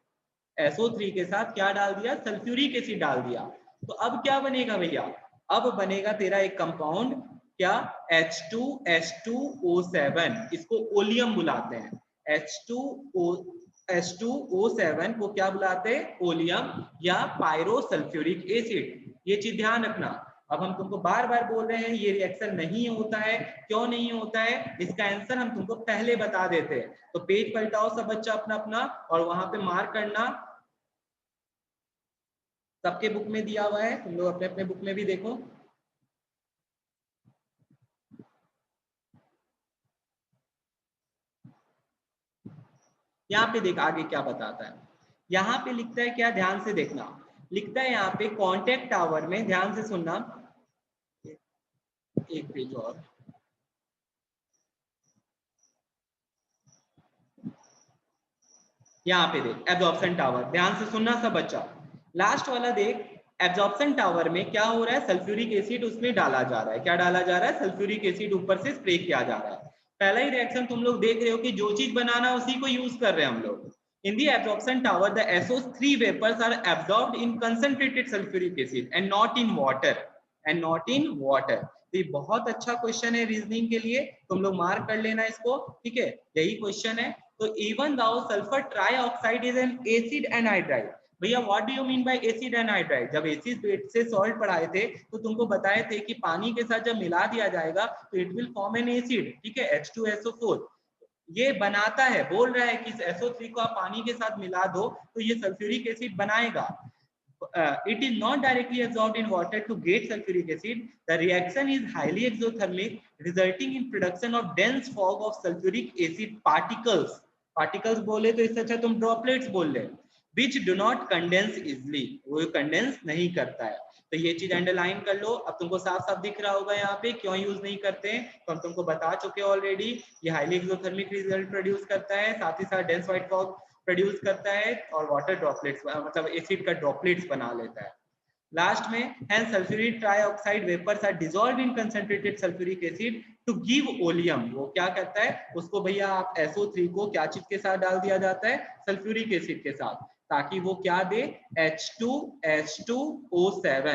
SO3 के साथ क्या डाल दिया, सल्फ्यूरिक एसिड डाल दिया। तो अब क्या बनेगा भैया, अब बनेगा तेरा एक कंपाउंड, क्या, H2H2O7, इसको ओलियम बुलाते हैं। H2O7 को क्या बुलाते हैं, ओलियम या पायरोसल्फ्यूरिक एसिड। ये चीज ध्यान रखना। अब हम तुमको बार बार बोल रहे हैं ये रिएक्शन नहीं होता है, क्यों नहीं होता है, इसका आंसर हम तुमको पहले बता देते हैं। तो पेज पलटाओ सब बच्चा अपना अपना और वहां पे मार्क करना, सबके बुक में दिया हुआ है, तुम लोग अपने अपने बुक में भी देखो। यहाँ पे देख आगे क्या बताता है, यहाँ पे लिखता है क्या, ध्यान से देखना, लिखता है यहाँ पे कांटेक्ट टावर में, ध्यान से सुनना, एक पेज और, यहाँ पे देख एब्जॉर्प्शन टावर, ध्यान से सुनना सब बच्चा, लास्ट वाला देख। एब्जॉर्प्शन टावर में क्या हो रहा है, सल्फ्यूरिक एसिड उसमें डाला जा रहा है, क्या डाला जा रहा है, सल्फ्यूरिक एसिड ऊपर से स्प्रे किया जा रहा है। पहला ही रिएक्शन तुम लोग देख रहे हो कि जो चीज बनाना है उसी को यूज कर रहे हैं हम लोग। In the absorption tower, the SO3 vapors are absorbed in concentrated sulfuric acid and not in water. And not in water. तो ये बहुत अच्छा क्वेश्चन है रीजनिंग के लिए, तुम लोग मार्क कर लेना इसको, ठीक है, यही क्वेश्चन है। तो even though sulphur trioxide is an acid anhydride. भैया what do you mean by acid anhydride? जब एसिड से सॉल्ट पढ़ाए थे तो तुमको बताए थे कि पानी के साथ जब मिला दिया जाएगा तो it will form an acid, ठीक है, H2SO4 ये बनाता है, बोल रहा है कि SO3 को आप पानी के साथ मिला दो तो ये सल्फ्यूरिक एसिड बनाएगा। It is not directly absorbed in water to get sulfuric acid. The reaction is highly exothermic, resulting in production of dense fog of sulfuric acid particles. Particles बोले तो इससे अच्छा तुम droplets बोल ले, which do not condense easily. वो condense नहीं करता है। तो ये चीज अंडरलाइन कर लो। अब तुमको साफ साफ दिख रहा होगा यहाँ पे क्यों यूज नहीं करते हैं, तो हम तुमको बता चुके ऑलरेडी। ये हाईली एक्सोथर्मिक रिजल्ट प्रोड्यूस करता है, साथ ही साथ डेंस व्हाइट फॉग प्रोड्यूस करता है और वाटर ड्रॉपलेट्स मतलब एसिड का ड्रॉपलेट्स बना लेता है। लास्ट में hence sulfuric trioxide vapors are dissolved in concentrated sulfuric acid to give oleum। वो क्या करता है उसको भैया आप SO3 को क्या चीज के साथ डाल दिया जाता है, सल्फ्यूरिक एसिड के साथ, ताकि वो क्या दे H2H2O7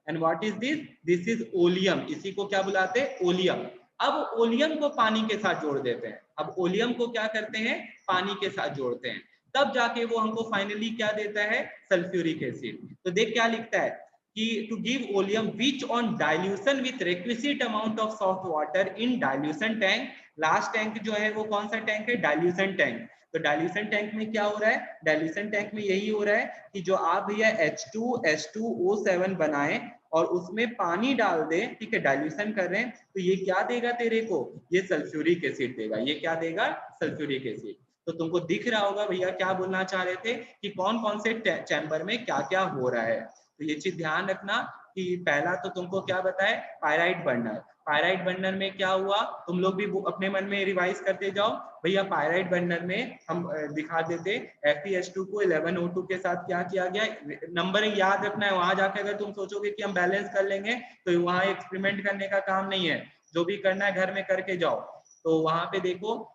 and what is this, this is oleum. इसी को क्या बुलाते हैं, ओलियम। अब ओलियम को पानी के साथ जोड़ देते हैं। अब ओलियम को क्या करते हैं, पानी के साथ जोड़ते हैं, तब जाके वो हमको फाइनली क्या देता है, सल्फ्यूरिक एसिड। तो देख क्या लिखता है कि to give oleum which on dilution with requisite amount of soft water in dilution tank. Last tank जो है वो कौन सा टैंक है, डाइल्यूशन टैंक। तो डाइल्यूशन टैंक में क्या हो रहा है, डाइल्यूशन टैंक में यही हो रहा है कि जो आप भैया H2H2O7 बनाए और उसमें पानी डाल दे, ठीक है, डाइल्यूशन कर रहे हैं, तो ये क्या देगा तेरे को, ये सल्फ्यूरिक एसिड देगा। ये क्या देगा, सल्फ्यूरिक एसिड। तो तुमको दिख रहा होगा भैया क्या बोलना चाह रहे थे कि कौन कौन से चैम्बर में क्या क्या हो रहा है। तो ये चीज ध्यान रखना कि पहला तो तुमको क्या बताए, पायराइट बर्नर। पायराइट बर्नर में क्या हुआ, तुम लोग भी अपने मन में रिवाइज करते जाओ भैया। पायराइट बर्नर में हम दिखा देते FeH2 को 11O2 के साथ क्या किया गया, नंबरिंग याद रखना है। वहां जाकर अगर तुम सोचोगे कि हम बैलेंस कर लेंगे तो वहां एक्सपेरिमेंट करने का काम नहीं है, जो भी करना है घर में करके जाओ। तो वहां पे देखो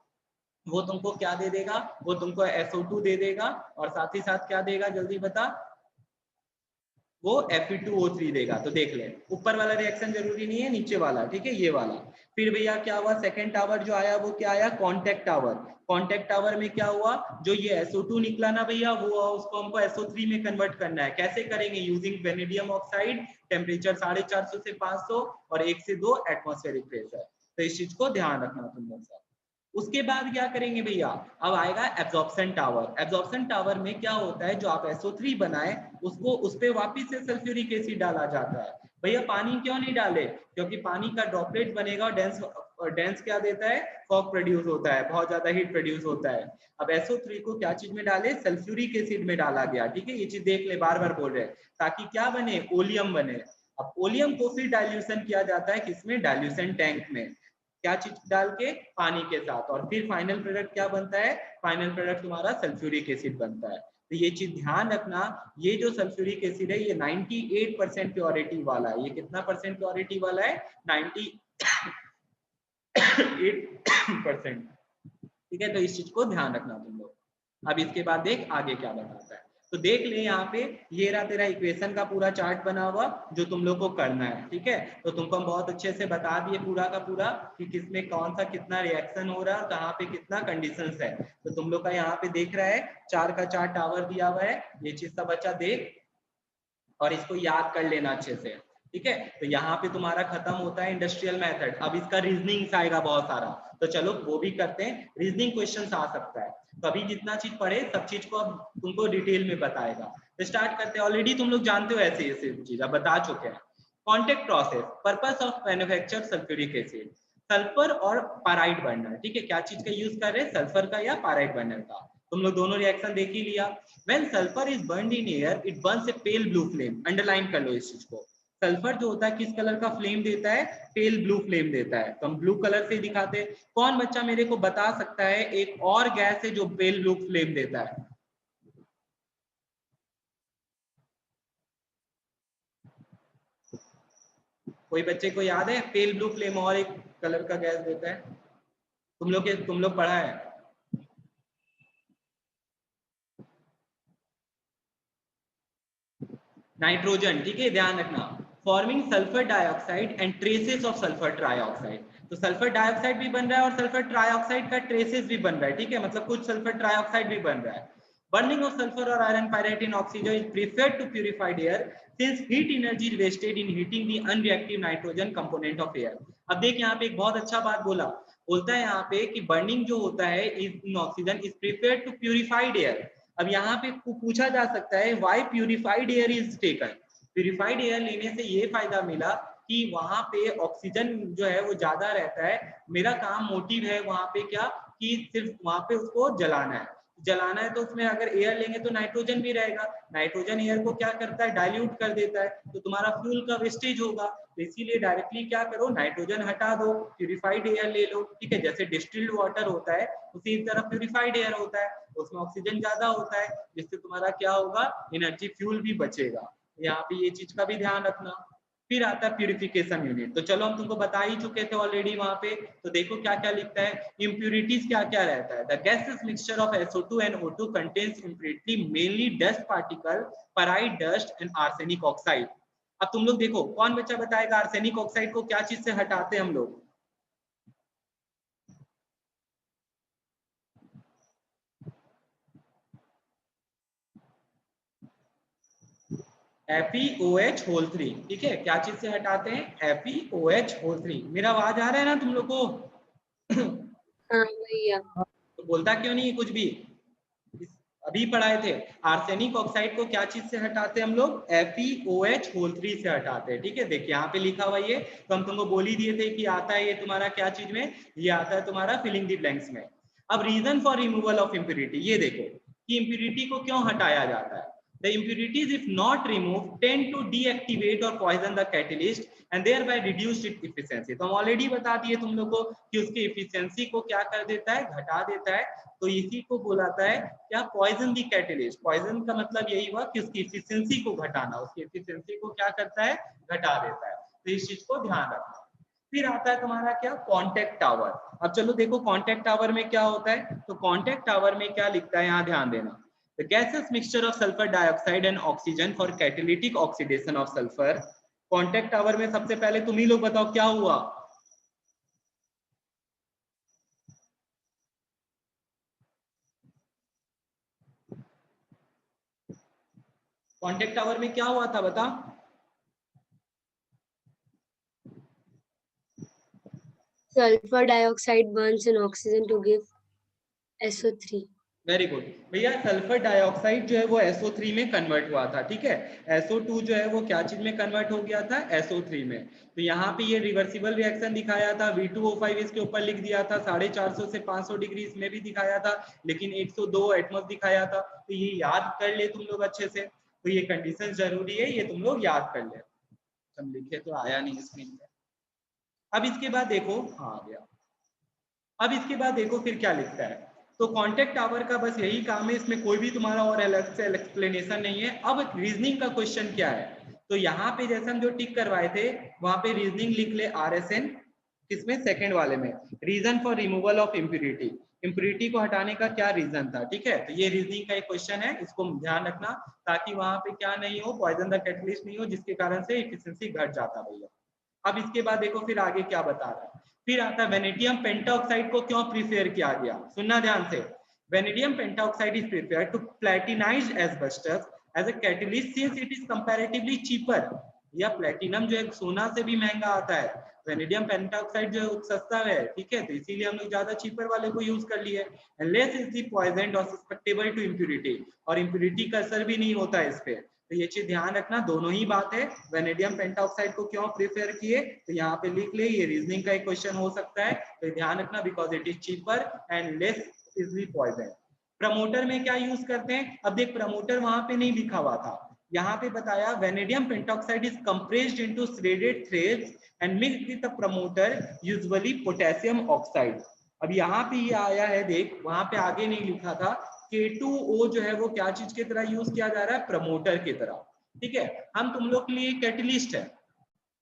वो तुमको क्या दे देगा, वो तुमको SO2 दे देगा और साथ ही साथ क्या देगा, जल्दी बता, वो Fe2O3 देगा। तो देख ले, ऊपर वाला रिएक्शन जरूरी नहीं है, नीचे वाला, ठीक है, ये वाला। फिर भैया क्या हुआ, सेकंड टावर जो आया वो क्या आया, कांटेक्ट टावर। कांटेक्ट टावर में क्या हुआ, जो ये SO2 निकला ना भैया, वो उसको हमको SO3 में कन्वर्ट करना है। कैसे करेंगे, यूजिंग वेनेडियम ऑक्साइड, टेम्परेचर 450 से 500 और 1 से 2 एटमॉस्फेरिक प्रेशर। तो इस चीज को ध्यान रखना तुम लोग सब। उसके बाद क्या करेंगे भैया, अब आएगा एब्जॉर्प्शन टावर। एब्जॉर्प्शन टावर में क्या होता है, जो आप SO3 बनाए उसको उस पे वापिस से सल्फ्यूरिक एसिड डाला जाता है। भैया पानी क्यों नहीं डाले, क्योंकि पानी का ड्रॉपलेट बनेगा और डेंस क्या देता है, फॉग प्रोड्यूस होता है, बहुत ज्यादा हीट प्रोड्यूस होता है। अब SO3 को क्या चीज में डाले, सल्फ्यूरिक एसिड में डाला गया, ठीक है, ये चीज देख ले, बार बार बोल रहे हैं, ताकि क्या बने, ओलियम बने। अब ओलियम को फिर डाइल्यूशन किया जाता है किसमें, डाइल्यूशन टैंक में, क्या चीज डाल के, पानी के साथ, और फिर फाइनल प्रोडक्ट क्या बनता है, फाइनल प्रोडक्ट तुम्हारा सल्फ्यूरिक एसिड बनता है। तो ये चीज ध्यान रखना, ये जो सल्फ्यूरिक एसिड है ये 98% प्योरिटी वाला है। ये कितना परसेंट प्योरिटी वाला है, 98%, ठीक है। तो इस चीज को ध्यान रखना तुम लोग। अब इसके बाद देख आगे क्या बताता है, तो देख ले यहाँ पे, ये रहा तेरा इक्वेशन का पूरा चार्ट बना हुआ जो तुम लोग को करना है, ठीक है। तो तुमको हम बहुत अच्छे से बता दिए पूरा का पूरा कि किसमें कौन सा कितना रिएक्शन हो रहा है, कहाँ पे कितना कंडीशंस है। तो तुम लोग का यहाँ पे देख रहा है 4 का 4 टावर दिया हुआ है, ये चीज सब बच्चा देख और इसको याद कर लेना अच्छे से, ठीक है। तो यहाँ पे तुम्हारा खत्म होता है इंडस्ट्रियल मेथड। अब इसका रीजनिंग आएगा बहुत सारा, तो चलो वो भी करते हैं। रीजनिंग क्वेश्चन आ सकता है, तो अभी जितना चीज पढ़े सब चीज को अब तुमको डिटेल में बताएगा। तो स्टार्ट करते हैं, ऑलरेडी तुम लोग जानते हो ऐसे ऐसे चीज अब बता चुके हैं। Contact process, purpose of manufacture sulphuric acid, sulphur और पाराइट बर्नर, ठीक है, क्या चीज का यूज कर रहे हैं, सल्फर का या पाराइट बर्नर का। तुम लोग दोनों रिएक्शन देख ही लिया। When sulfur is burned in air, it burns a pale blue flame. Underline कर लो इस चीज को। सल्फर जो होता है किस कलर का फ्लेम देता है, पेल ब्लू फ्लेम देता है। तो हम ब्लू कलर से दिखाते हैं। कौन बच्चा मेरे को बता सकता है एक और गैस है जो पेल ब्लू फ्लेम देता है, कोई बच्चे को याद है, पेल ब्लू फ्लेम और एक कलर का गैस देता है, तुम लोग पढ़ा है। नाइट्रोजन, ठीक है, ध्यान रखना। Forming sulphur dioxide and traces of sulphur trioxide. तो सल्फर डाइऑक्साइड भी बन रहा है और सल्फर ट्राइऑक्साइड का ट्रेसेस भी बन रहा है, ठीक है, मतलब कुछ सल्फर ट्राइऑक्साइड भी बन रहा है। बर्निंग ऑफ सल्फर और iron pyrite in oxygen is preferred to purified air since heat energy is wasted in heating the unreactive nitrogen component of air. अब देख यहाँ पे एक बहुत अच्छा बात बोलता है यहाँ पे कि बर्निंग जो होता है in oxygen is preferred to purified air. अब यहाँ पे पूछा जा सकता है why purified air is taken. Purified air लेने से ये फायदा मिला कि वहां पे ऑक्सीजन जो है वो ज्यादा रहता है। मेरा काम मोटिव है वहां पे क्या कि सिर्फ वहां पे उसको जलाना है तो उसमें अगर एयर लेंगे तो नाइट्रोजन भी रहेगा, नाइट्रोजन एयर को क्या करता है डाइल्यूट कर देता है, तो तुम्हारा फ्यूल का वेस्टेज होगा। तो इसीलिए डायरेक्टली क्या करो, नाइट्रोजन हटा दो, प्यूरिफाइड एयर ले लो, ठीक है। जैसे डिस्टिल्ड वाटर होता है उसी तरह प्यूरिफाइड एयर होता है, उसमें ऑक्सीजन ज्यादा होता है जिससे तुम्हारा क्या होगा, एनर्जी फ्यूल भी बचेगा। यहाँ पे ये चीज का भी ध्यान रखना। फिर आता है प्यूरिफिकेशन यूनिट। तो चलो हम तुमको बता ही चुके थे ऑलरेडी वहां पे, तो देखो क्या क्या लिखता है, इम्प्यूरिटीज क्या क्या रहता है। The gases mixture of SO2 and O2 contains impurity mainly dust particle, pyrite dust and arsenic oxide। अब तुम लोग देखो कौन बच्चा बताएगा आर्सेनिक ऑक्साइड को क्या चीज से हटाते हैं हम लोग। FeOH3, ठीक है, क्या चीज से हटाते हैं, FeOH3। मेरा आवाज आ रहा है ना तुम लोग को? हाँ भैया। तो बोलता क्यों नहीं कुछ भी, अभी पढ़ाए थे। आर्सेनिक ऑक्साइड को क्या चीज से हटाते हैं हम लोग, FeOH3 से हटाते हैं, ठीक है। देखिए यहाँ पे लिखा हुआ ये, तो हम तुमको बोल ही दिए थे कि आता है ये तुम्हारा क्या चीज में, ये आता है तुम्हारा फिलिंग द ब्लैंक्स में। अब reason for removal of impurity, ये देखो कि इम्प्यूरिटी को क्यों हटाया जाता है। The impurities, if not removed, tend to deactivate or poison the catalyst and thereby reduce its efficiency। तो हम ऑलरेडी बता दिए तुम लोग को कि उसकी एफिशिएंसी को क्या कर देता है, घटा देता है। तो इसी को बुलाता है क्या, पॉइजन दी कैटलिस्ट। पॉइजन का मतलब यही हुआ कि उसकी एफिशिएंसी को घटाना, उसकी एफिशिएंसी को क्या करता है, घटा देता है। तो इस चीज को ध्यान रखना। फिर आता है तुम्हारा क्या, कॉन्टेक्ट टावर। अब चलो देखो कॉन्टेक्ट टावर में क्या होता है। तो कॉन्टेक्ट टावर में क्या लिखता है, यहाँ ध्यान देना। The gaseous mixture of sulfur dioxide and oxygen for catalytic oxidation of sulfur। Contact tower में सबसे पहले तुम ही लोग बताओ क्या हुआ। कॉन्टेक्ट टावर में क्या हुआ था बता। Sulfur dioxide burns in oxygen to give SO3। Very good भैया, सल्फर डाइऑक्साइड जो है वो SO3 में कन्वर्ट हुआ था, ठीक है। SO2 जो है वो क्या चीज में कन्वर्ट हो गया था, SO3 में। तो यहाँ पे ये रिवर्सिबल रिएक्शन दिखाया था, V2O5 इसके ऊपर लिख दिया था, 450 से 500 डिग्री इसमें भी दिखाया था, लेकिन 102 एटमॉस दिखाया था। तो ये याद कर ले तुम लोग अच्छे से, तो ये कंडीशन जरूरी है, ये तुम लोग याद कर ले। हम लिखे तो आया नहीं स्क्रीन पे। अब इसके बाद देखो, हाँ आ गया। अब इसके बाद देखो फिर क्या लिखता है। तो कॉन्टेक्ट टावर का बस यही काम है, इसमें कोई भी तुम्हारा और अलग से एक्सप्लेनेशन नहीं है। अब रीजनिंग का क्वेश्चन क्या है, तो यहाँ पे जैसे हम जो टिक करवाए थे वहां पे रीजनिंग लिख ले RSN, किसमें, सेकंड वाले में, reason for removal of impurity. Impurity को हटाने का क्या रीजन था, ठीक है। तो ये रीजनिंग का एक क्वेश्चन है, इसको ध्यान रखना ताकि वहां पे क्या नहीं हो, पॉइजन द कैटलिस्ट नहीं हो, जिसके कारण से एफिशिएंसी घट जाता भैया। अब इसके बाद देखो फिर आगे क्या बता रहा है। फिर आता है वेनेडियम पेंटाऑक्साइड को क्यों प्रीफेयर किया गया, सुनना ध्यान से। Vanadium pentoxide is preferred to platinised asbestos as a catalyst since it is comparatively cheaper. या प्लैटिनम जो है सोना से भी महंगा आता है, वेनेडियम पेंटाऑक्साइड जो है सस्ता है, ठीक है। तो इसीलिए हम लोग ज्यादा चीपर वाले को यूज कर लिए। लेस इज द पॉइजन और सस्पेक्टेबल टू इम्प्यूरिटी, और इम्प्यूरिटी का असर भी नहीं होता है इस पे। तो ये चीज ध्यान रखना, दोनों ही बात है। वेनेडियम पेंटाऑक्साइड को क्यों प्रेफर किए, तो यहाँ पे लिख ले, ये रीजनिंग का एक क्वेश्चन हो सकता है, तो ध्यान रखना, because it is cheaper and less easily poison. Promoter में क्या यूज करते हैं, अब देख प्रमोटर वहां पे नहीं लिखा हुआ था, यहाँ पे बताया vanadium pentoxide is compressed into threaded threads and mixed with the promoter usually potassium oxide. अब यहाँ पे ये आया है, देख वहां पे आगे नहीं लिखा था। K2O जो है वो क्या चीज की तरह यूज किया जा रहा है, प्रमोटर की तरह, ठीक है। हम तुम लोग के लिए कैटलिस्ट है,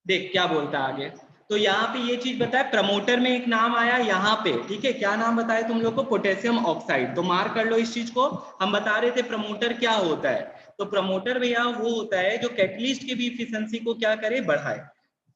देख क्या बोलता है आगे। तो यहाँ पे ये चीज बताया, प्रमोटर में एक नाम आया यहाँ पे, ठीक है। क्या नाम बताया तुम लोग को, पोटेशियम ऑक्साइड। तो मार्क कर लो इस चीज को। हम बता रहे थे प्रमोटर क्या होता है, तो प्रमोटर भैया वो होता है जो कैटलिस्ट की भी इफिशिएंसी को क्या करे, बढ़ाए।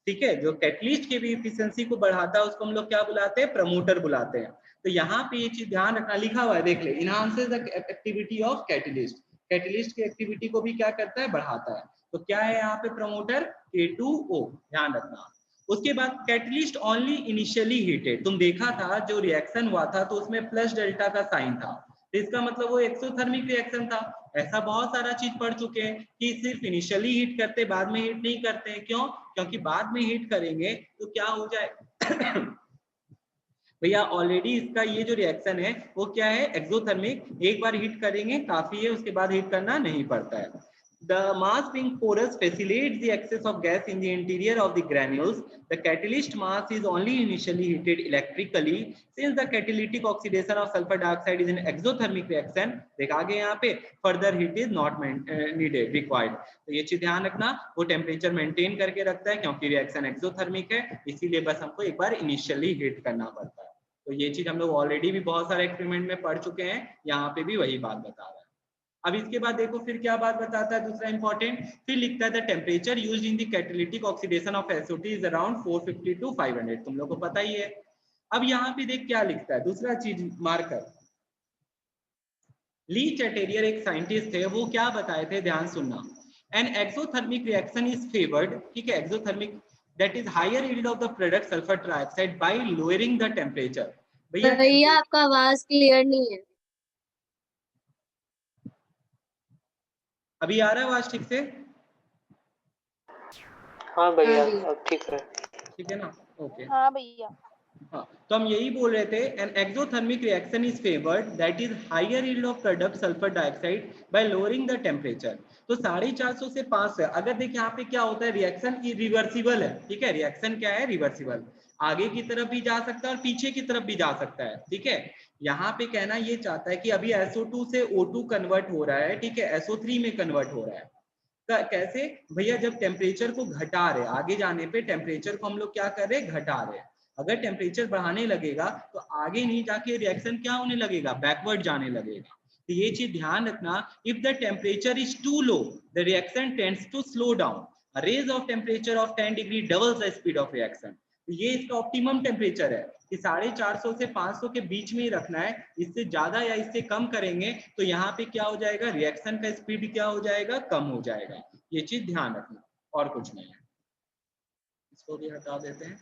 ठीक है, जो कैटलिस्ट की भी इफिशिएंसी को बढ़ाता है उसको हम लोग क्या बुलाते हैं, प्रमोटर बुलाते हैं। तो यहाँ पे ये चीज ध्यान रखना, लिखा हुआ है देख ले, enhances the activity of catalyst, catalyst की एक्टिविटी को भी क्या करता है, बढ़ाता है। तो क्या है यहाँ पे प्रमोटर, K2O, ध्यान रखना। उसके बाद कैटलिस्ट ओनली इनिशियली हीटेड, तुम देखा था जो रिएक्शन हुआ था तो उसमें प्लस डेल्टा का साइन था, तो इसका मतलब वो एक्सोथर्मिक रिएक्शन था। ऐसा बहुत सारा चीज पढ़ चुके हैं कि सिर्फ इनिशियली हीट करते बाद में हीट नहीं करते हैं। क्यों? क्योंकि बाद में हीट करेंगे तो क्या हो जाए भैया ऑलरेडी इसका ये जो रिएक्शन है वो क्या है, एक्सोथर्मिक, एक बार हीट करेंगे काफी है, उसके बाद हीट करना नहीं पड़ता है। The mass being porous facilitates the access of gas in the interior of the granules. The catalyst mass is only initially heated electrically. Since the catalytic oxidation of sulfur dioxide is an exothermic reaction, देखा गया यहाँ पे, further heat is not needed, required. तो ये चीज ध्यान रखना, वो टेम्परेचर मेंटेन करके रखता है क्योंकि रिएक्शन एक्सोथर्मिक है, इसीलिए बस हमको एक बार इनिशियली हीट करना पड़ता है। तो ये चीज हम लोग ऑलरेडी भी बहुत सारे एक्सपेरिमेंट में पढ़ चुके हैं, यहाँ पे भी वही बात बता रहा है। अब इसके बाद देखो फिर क्या बात बताता है दूसरा इंपॉर्टेंट, फिर लिखता है the temperature used in the catalytic oxidation of SO2 is around 450 to 500, तुम लोग को पता ही है। अब यहाँ पे देख क्या लिखता है, दूसरा चीज मार्कर, ली चैटेरियर एक साइंटिस्ट थे, वो क्या बताए थे, ध्यान सुनना। An exothermic reaction is favoured, ठीक है, exothermic that is higher yield of the product sulphur trioxide by lowering the temperature. भैया आपका आवाज क्लियर नहीं है। अभी आ रहा है आवाज ठीक से? हाँ भैया अब ठीक है। ठीक है ना, ओके। हाँ भैया। हाँ, तो हम यही बोल रहे थे, an exothermic reaction is favoured that is higher yield of product sulphur dioxide by lowering the temperature. तो 450 से 500, अगर देखिए यहाँ पे क्या होता है, रिएक्शन रिवर्सिबल है, ठीक है, रिएक्शन क्या है, रिवर्सिबल, आगे की तरफ भी जा सकता है और पीछे की तरफ भी जा सकता है, ठीक है। यहाँ पे कहना ये चाहता है कि अभी SO2 से O2 कन्वर्ट हो रहा है, ठीक है, SO3 में कन्वर्ट हो रहा है। कैसे भैया, जब टेम्परेचर को घटा रहे, आगे जाने पे टेम्परेचर को हम लोग क्या कर रहे हैं, घटा रहे हैं। अगर टेम्परेचर बढ़ाने लगेगा तो आगे नहीं जाके रिएक्शन क्या होने लगेगा, बैकवर्ड जाने लगेगा। तो ये चीज ध्यान रखना, if the temperature is too low the reaction tends to slow down, a raise of temperature of 10 degree doubles the speed of reaction। तो ये इसका ऑप्टिमम टेम्परेचर है कि 450 से 500 के बीच में ही रखना है, इससे ज्यादा या इससे कम करेंगे तो यहाँ पे क्या हो जाएगा, रिएक्शन का स्पीड क्या हो जाएगा, कम हो जाएगा। ये चीज ध्यान रखना, और कुछ नहीं है। इसको भी हटा देते हैं।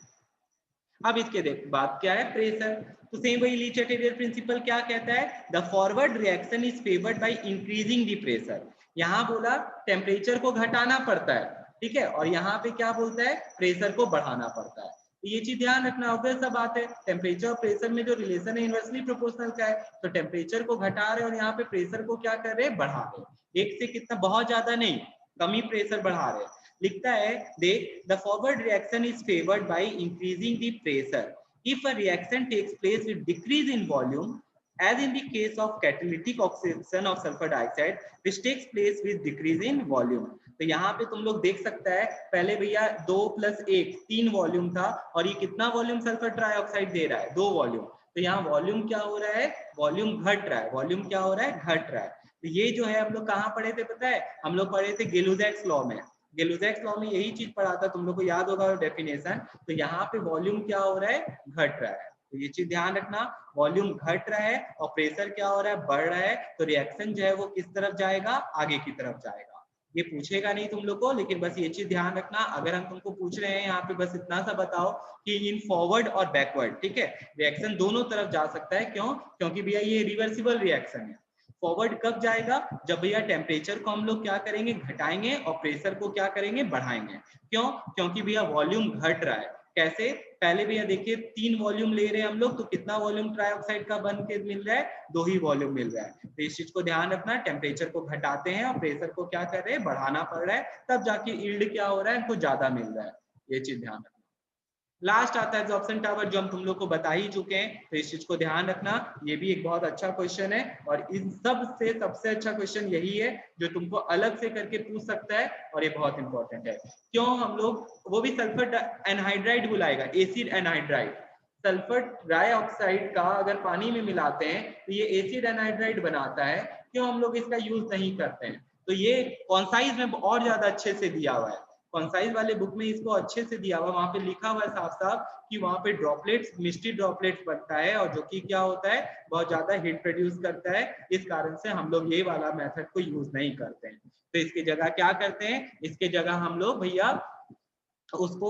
अब इसके देख बात क्या है, प्रेशर। तो सेम वही ली चैटेरियर प्रिंसिपल क्या कहता है, the forward reaction is favoured by increasing the pressure. यहाँ बोला टेम्परेचर को घटाना पड़ता है, ठीक है, और यहाँ पे क्या बोलता है, प्रेशर को बढ़ाना पड़ता है। तो ये चीज ध्यान रखना, ऑब्वियस सा बात है, टेम्परेचर और प्रेशर में जो रिलेशन है इनवर्सली प्रोपोर्शनल का है। तो टेम्परेचर को घटा रहे और यहाँ पे प्रेशर को क्या कर रहे, बढ़ा रहे। एक से कितना, बहुत ज्यादा नहीं, कम ही प्रेशर बढ़ा रहे। लिखता है देख, the forward reaction is favoured by increasing the pressure if a reaction takes place with decrease in volume as in the case of catalytic oxidation of sulfur dioxide which takes place with decrease in volume। तो यहाँ पे तुम लोग देख सकता है, पहले भैया 2 + 1 3 वॉल्यूम था और ये कितना वॉल्यूम सल्फर ट्राइऑक्साइड दे रहा है, 2 वॉल्यूम। तो यहाँ वॉल्यूम क्या हो रहा है, वॉल्यूम घट रहा है, वॉल्यूम क्या हो रहा है, घट रहा है। तो ये जो है हम लोग कहाँ पढ़े थे पता है, हम लोग पढ़े थे गेलुजैक्स लॉ में। गेलुजैक्स लॉ में यही चीज पढ़ा था, तुम लोग को याद होगा डेफिनेशन। तो यहाँ पे वॉल्यूम क्या हो रहा है, घट रहा है। तो ये चीज ध्यान रखना, वॉल्यूम घट रहा है और प्रेशर क्या हो रहा है, बढ़ रहा है। तो रिएक्शन जो है वो किस तरफ जाएगा, आगे की तरफ जाएगा। ये पूछेगा नहीं तुम लोग को, लेकिन बस ये चीज ध्यान रखना। अगर हम तुमको पूछ रहे हैं यहाँ पे बस इतना सा बताओ कि इन फॉरवर्ड और बैकवर्ड, ठीक है, रिएक्शन दोनों तरफ जा सकता है। क्यों? क्योंकि भैया ये रिवर्सिबल रिएक्शन है। फॉरवर्ड कब जाएगा, जब भैया टेम्परेचर को हम लोग क्या करेंगे, घटाएंगे और प्रेशर को क्या करेंगे, बढ़ाएंगे। क्यों? क्योंकि भैया वॉल्यूम घट रहा है। कैसे? पहले भैया देखिए 3 वॉल्यूम ले रहे हैं हम लोग, तो कितना वॉल्यूम ट्राइऑक्साइड का बन के मिल रहा है, 2 ही वॉल्यूम मिल रहा है। तो इस चीज को ध्यान रखना, टेम्परेचर को घटाते हैं और प्रेशर को क्या कर रहे हैं, बढ़ाना पड़ रहा है, तब जाके यील्ड क्या हो रहा है, इनको ज्यादा मिल रहा है। ये चीज ध्यान रखना। लास्ट आता है एब्जॉर्प्शन टावर, जो हम तुम लोग को बता ही चुके हैं, तो इस चीज को ध्यान रखना। ये भी एक बहुत अच्छा क्वेश्चन है और इन सब से सबसे अच्छा क्वेश्चन यही है जो तुमको अलग से करके पूछ सकता है और ये बहुत इंपॉर्टेंट है। क्यों हम लोग, वो भी सल्फर एनहाइड्राइड बुलाएगा, एसिड एनहाइड्राइड। सल्फर डाइऑक्साइड का अगर पानी में मिलाते हैं तो ये एसिड एनहाइड्राइड बनाता है। क्यों हम लोग इसका यूज नहीं करते हैं? तो ये कॉन्साइज में और ज्यादा अच्छे से दिया हुआ है। कॉन्साइज वाले बुक में इसको अच्छे से दिया हुआ, वहां पे लिखा हुआ है साफ साफ कि वहां पे ड्रॉपलेट्स, मिस्टी ड्रॉपलेट्स बनता है और जो कि क्या होता है, बहुत ज्यादा हीट प्रोड्यूस करता है। इस कारण से हम लोग ये वाला मेथड को यूज नहीं करते हैं। तो इसकी जगह क्या करते हैं, इसके जगह हम लोग भैया उसको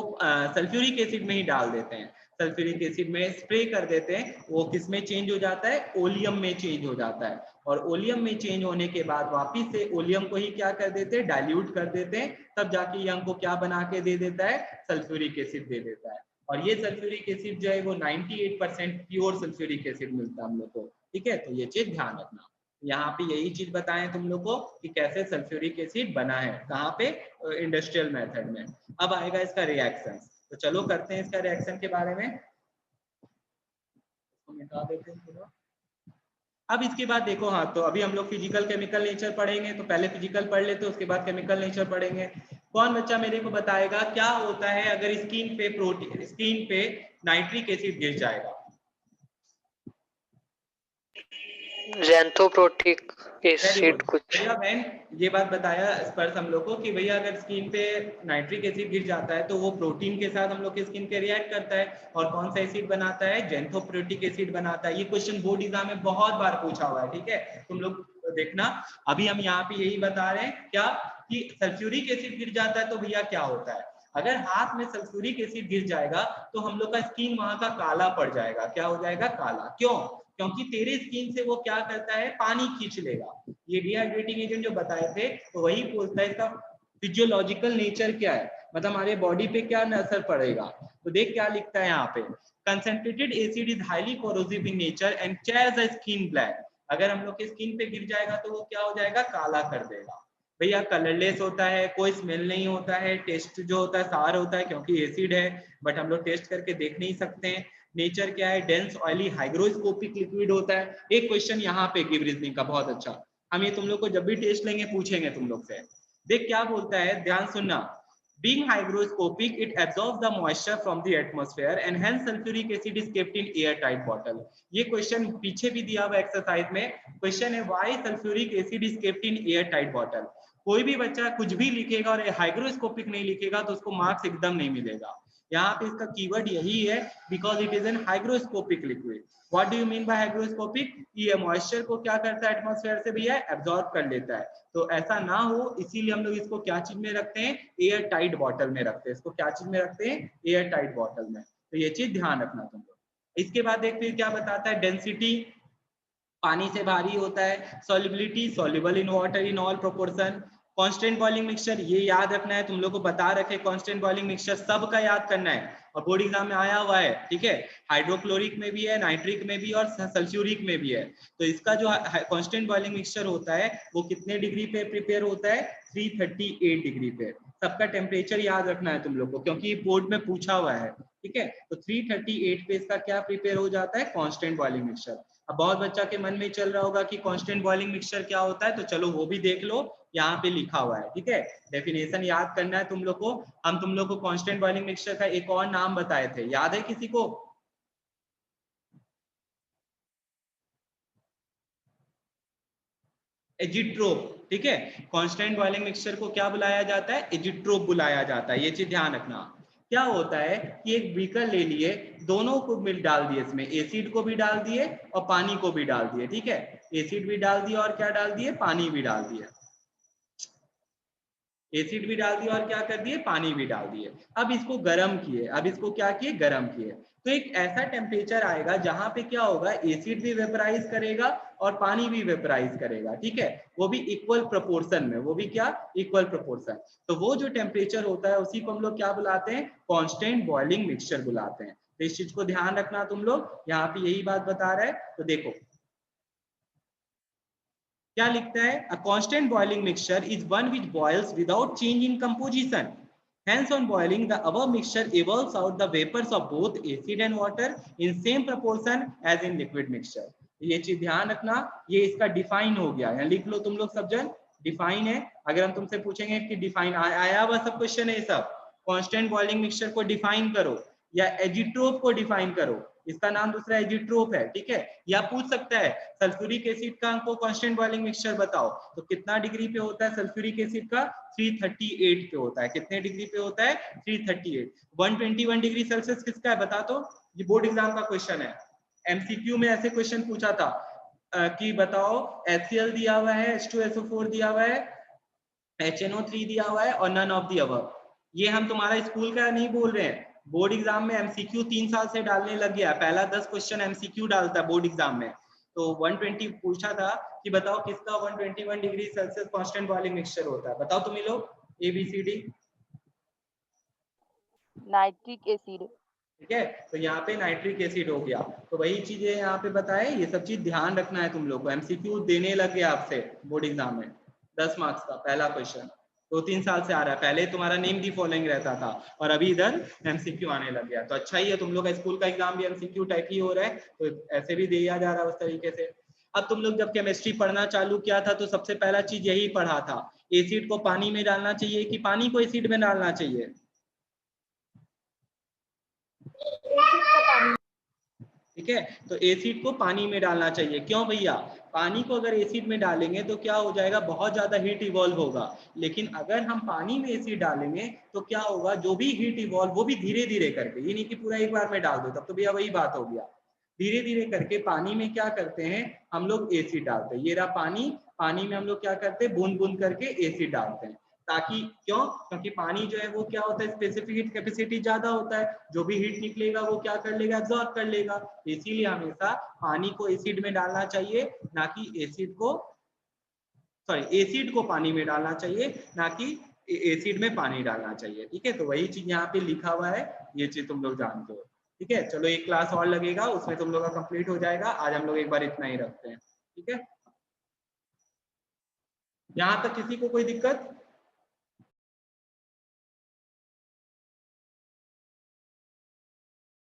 सल्फ्यूरिक एसिड में ही डाल देते हैं, सल्फ्यूरिक एसिड में स्प्रे कर देते हैं। वो किस में चेंज हो जाता है, ओलियम में चेंज हो जाता है। और ओलियम में चेंज होने के बाद वापिस से ओलियम को ही क्या कर देते हैं, डाइल्यूट कर देते हैं, तब जाके ये हमको क्या बना के दे देता है, सल्फ्यूरिक एसिड दे देता है। और ये सल्फ्यूरिक एसिड जो है वो 98% प्योर सल्फ्यूरिक एसिड मिलता है हम लोग को, ठीक है। तो ये चीज ध्यान रखना, यहाँ पे यही चीज बताएं तुम लोग को कि कैसे सल्फ्यूरिक एसिड बना है, कहाँ पे, इंडस्ट्रियल मेथड में। अब आएगा इसका रिएक्शन, तो चलो करते हैं इसका रिएक्शन के बारे में, मिटा देते हैं थोड़ा। अब इसके बाद देखो, हाँ तो अभी हम लोग फिजिकल केमिकल नेचर पढ़ेंगे, तो पहले फिजिकल पढ़ लेते हैं, उसके बाद केमिकल नेचर पढ़ेंगे। कौन बच्चा मेरे को बताएगा क्या होता है अगर स्किन पे प्रोटीन, स्किन पे नाइट्रिक एसिड गिर जाएगा? ज़ैंथोप्रोटिक एसिड कुछ। भैया बहन ये बात बताया स्पर्श हम लोग को कि भैया अगर स्किन पे नाइट्रिक एसिड गिर जाता है तो वो प्रोटीन के साथ हम लोग के स्किन पे रिएक्ट करता है, और कौन सा एसिड बनाता है, ज़ैंथोप्रोटिक एसिड बनाता है। ये क्वेश्चन बोर्ड एग्जाम में बहुत बार पूछा हुआ है, ठीक है, तुम लोग देखना। अभी हम यहाँ पे यही बता रहे हैं क्या, कि सल्फ्यूरिक एसिड गिर जाता है तो भैया क्या होता है, अगर हाथ में सल्फ्यूरिक एसिड गिर जाएगा तो हम लोग का स्किन वहां का काला पड़ जाएगा। क्या हो जाएगा, काला। क्यों? क्योंकि तेरे स्किन से वो क्या करता है, पानी खींच लेगा। ये डिहाइड्रेटिंग एजेंट जो बताए थे तो वही बोलता है इसका फिजियोलॉजिकल नेचर क्या है, मतलब हमारे बॉडी पे क्या असर पड़ेगा। तो देख क्या लिखता है यहाँ पे, concentrated acid is highly corrosive in nature and tears the skin black. अगर हम लोग के स्किन पे गिर जाएगा तो वो क्या हो जाएगा, काला कर देगा। भैया कलरलेस होता है, कोई स्मेल नहीं होता है, टेस्ट जो होता है सार होता है क्योंकि एसिड है, बट हम लोग टेस्ट करके देख नहीं सकते हैं। नेचर क्या है, डेंस ऑयली हाइग्रोस्कोपिक लिक्विड होता है। एक क्वेश्चन यहाँ पे गिव रीजनिंग का बहुत अच्छा, हम ये तुम लोग को जब भी टेस्ट लेंगे पूछेंगे तुम लोग से। देख क्या बोलता है, ध्यान सुनना, being hygroscopic it absorbs the moisture from the atmosphere and hence sulfuric acid is kept in airtight bottle। ये क्वेश्चन पीछे भी दिया हुआ एक्सरसाइज में, क्वेश्चन है why sulfuric acid is kept in airtight bottle। कोई भी बच्चा कुछ भी लिखेगा और हाइग्रोस्कोपिक नहीं लिखेगा तो उसको मार्क्स एकदम नहीं मिलेगा। यहाँ पे इसका कीवर्ड यही है, because it is an hygroscopic liquid. What do you mean bye hygroscopic, ये मॉइस्चर को क्या करता है, एटमॉस्फेयर से भैया एब्जॉर्ब कर लेता है। तो ऐसा ना हो इसीलिए हम लोग इसको क्या चीज में रखते हैं, एयर टाइट बॉटल में रखते हैं। इसको क्या चीज में रखते हैं, एयर टाइट बॉटल में। तो ये चीज ध्यान रखना तुम लोग। इसके बाद एक फिर क्या बताता है, डेंसिटी पानी से भारी होता है, solubility soluble in water in all proportion, constant boiling mixture ये याद रखना है, तुम लोग को बता रखे कांस्टेंट बॉइलिंग मिक्सचर सबका याद करना है और बोर्ड एग्जाम में आया हुआ है, ठीक है। हाइड्रोक्लोरिक में भी है, नाइट्रिक में भी और सल्फ्यूरिक में भी है। तो इसका जो कांस्टेंट बॉइलिंग मिक्सचर होता है वो कितने डिग्री पे प्रिपेयर होता है, 338 डिग्री पे। सबका टेम्परेचर याद रखना है तुम लोग को क्योंकि बोर्ड में पूछा हुआ है, ठीक है। तो 338 पे इसका क्या प्रिपेयर हो जाता है, कांस्टेंट बॉइलिंग मिक्सचर। अब बहुत बच्चा के मन में चल रहा होगा कि कांस्टेंट बॉइलिंग मिक्सचर क्या होता है, तो चलो वो भी देख लो, यहाँ पे लिखा हुआ है, ठीक है। डेफिनेशन याद करना है तुम लोग को। हम तुम लोग को कांस्टेंट बॉइलिंग मिक्सचर का एक और नाम बताए थे, याद है किसी को? एजिट्रोप, ठीक है। कांस्टेंट बॉइलिंग मिक्सचर को क्या बुलाया जाता है, एजिट्रोप बुलाया जाता है। ये चीज ध्यान रखना। क्या होता है कि एक बीकर ले लिए, दोनों को मिल डाल दिए, इसमें एसिड को भी डाल दिए और पानी को भी डाल दिए, ठीक है। एसिड भी डाल दिया और क्या डाल दिए, पानी भी डाल दिए। एसिड भी डाल दिया और क्या कर दिए, पानी भी डाल दिए। अब इसको गर्म किए, अब इसको क्या किए, गर्म किए। तो एक ऐसा टेम्परेचर आएगा जहां पे क्या होगा, एसिड भी वेपराइज करेगा और पानी भी वेपराइज करेगा, ठीक है। वो भी इक्वल प्रोपोर्शन में, वो भी क्या, इक्वल प्रोपोर्शन। तो वो जो टेम्परेचर होता है उसी को हम लोग क्या बुलाते हैं, कांस्टेंट बॉइलिंग मिक्सचर बुलाते हैं। तो इस चीज को ध्यान रखना तुम लोग, यहाँ पे यही बात बता रहा है। तो देखो क्या लिखता है, a constant boiling mixture is one which boils without change in composition, hence on boiling the above mixture evolves out the vapors of both acid and water in same proportion as in liquid mixture। ये चीज ध्यान रखना, ये इसका define हो गया, यहाँ लिख लो तुम लोग सब जन, डिफाइन है। अगर हम तुमसे पूछेंगे कि डिफाइन आया हुआ सब क्वेश्चन है, सब कांस्टेंट बॉइलिंग मिक्सचर को डिफाइन करो या एजिट्रोप को डिफाइन करो, इसका नाम दूसरा एजिट्रोप है, ठीक है। या पूछ सकता है सल्फ्यूरिक एसिड का हमको कांस्टेंट बॉइलिंग मिक्सचर बताओ, तो कितना डिग्री पे होता है सल्फ्यूरिक एसिड का, 338 पे होता है। कितने डिग्री पे होता है, 338। 121 डिग्री सेल्सियस किसका है बता दो, ये बोर्ड एग्जाम का क्वेश्चन है। एमसीक्यू में ऐसे क्वेश्चन पूछा था कि बताओ HCl दिया हुआ है, H2SO4 दिया हुआ है, HNO3 दिया हुआ है और नन ऑफ दी अबव। ये हम तुम्हारा स्कूल का नहीं बोल रहे हैं, बोर्ड एग्जाम में एमसीक्यू 3 साल से डालने लग गया, पहला 10 क्वेश्चन एमसीक्यू डालता है बोर्ड एग्जाम में। तो 120 पूछा था कि बताओ किसका 121 degree Celsius constant boiling mixture होता है, बताओ तुम लोग ABCD। Nitric acid. ठीक है, तो यहाँ पे नाइट्रिक एसिड हो गया। तो वही चीजें यहाँ पे बताए, ये सब चीज ध्यान रखना है तुम लोग को। एमसीक्यू देने लग गया आपसे बोर्ड एग्जाम में 10 मार्क्स का पहला क्वेश्चन, 2-3 साल से आ रहा है। पहले तुम्हारा नेम दी फॉलोइंग रहता था और अभी इधर एमसीक्यू आने लग गया। तो अच्छा ही है, तुम लोग का स्कूल का एग्जाम भी एमसीक्यू टाइप ही हो रहा है, तो ऐसे भी दिया जा रहा है उस तरीके से। अब तुम लोग जब केमिस्ट्री पढ़ना चालू किया था तो सबसे पहला चीज यही पढ़ा था, एसिड को पानी में डालना चाहिए कि पानी को एसिड में डालना चाहिए। ठीक है, तो एसिड को पानी में डालना चाहिए। क्यों भैया, पानी को अगर एसिड में डालेंगे तो क्या हो जाएगा, बहुत ज्यादा हीट इवॉल्व होगा। लेकिन अगर हम पानी में एसिड डालेंगे तो क्या होगा, जो भी हीट इवॉल्व वो भी धीरे धीरे करके, ये नहीं कि पूरा एक बार में डाल दो, तब तो भैया वही बात हो गया। धीरे धीरे करके पानी में क्या करते हैं हम लोग, एसिड डालते हैं। ये रहा पानी, पानी में हम लोग क्या करते हैं, बूंद बूंद करके एसिड डालते हैं। ताकि क्यों, क्योंकि पानी जो है वो क्या होता है, स्पेसिफिक हीट कैपेसिटी ज्यादा होता है, जो भी हीट निकलेगा वो क्या कर लेगा, एब्जॉर्ब कर लेगा। इसीलिए हमेशा पानी को एसिड में डालना चाहिए, ना कि एसिड को, सॉरी एसिड को पानी में डालना चाहिए, ना कि एसिड में पानी डालना चाहिए। ठीक है, तो वही चीज यहाँ पे लिखा हुआ है, ये चीज तुम लोग जानते हो। ठीक है, चलो एक क्लास और लगेगा, उसमें तुम लोग का कंप्लीट हो जाएगा। आज हम लोग एक बार इतना ही रखते हैं। ठीक है, यहाँ तक किसी को कोई दिक्कत?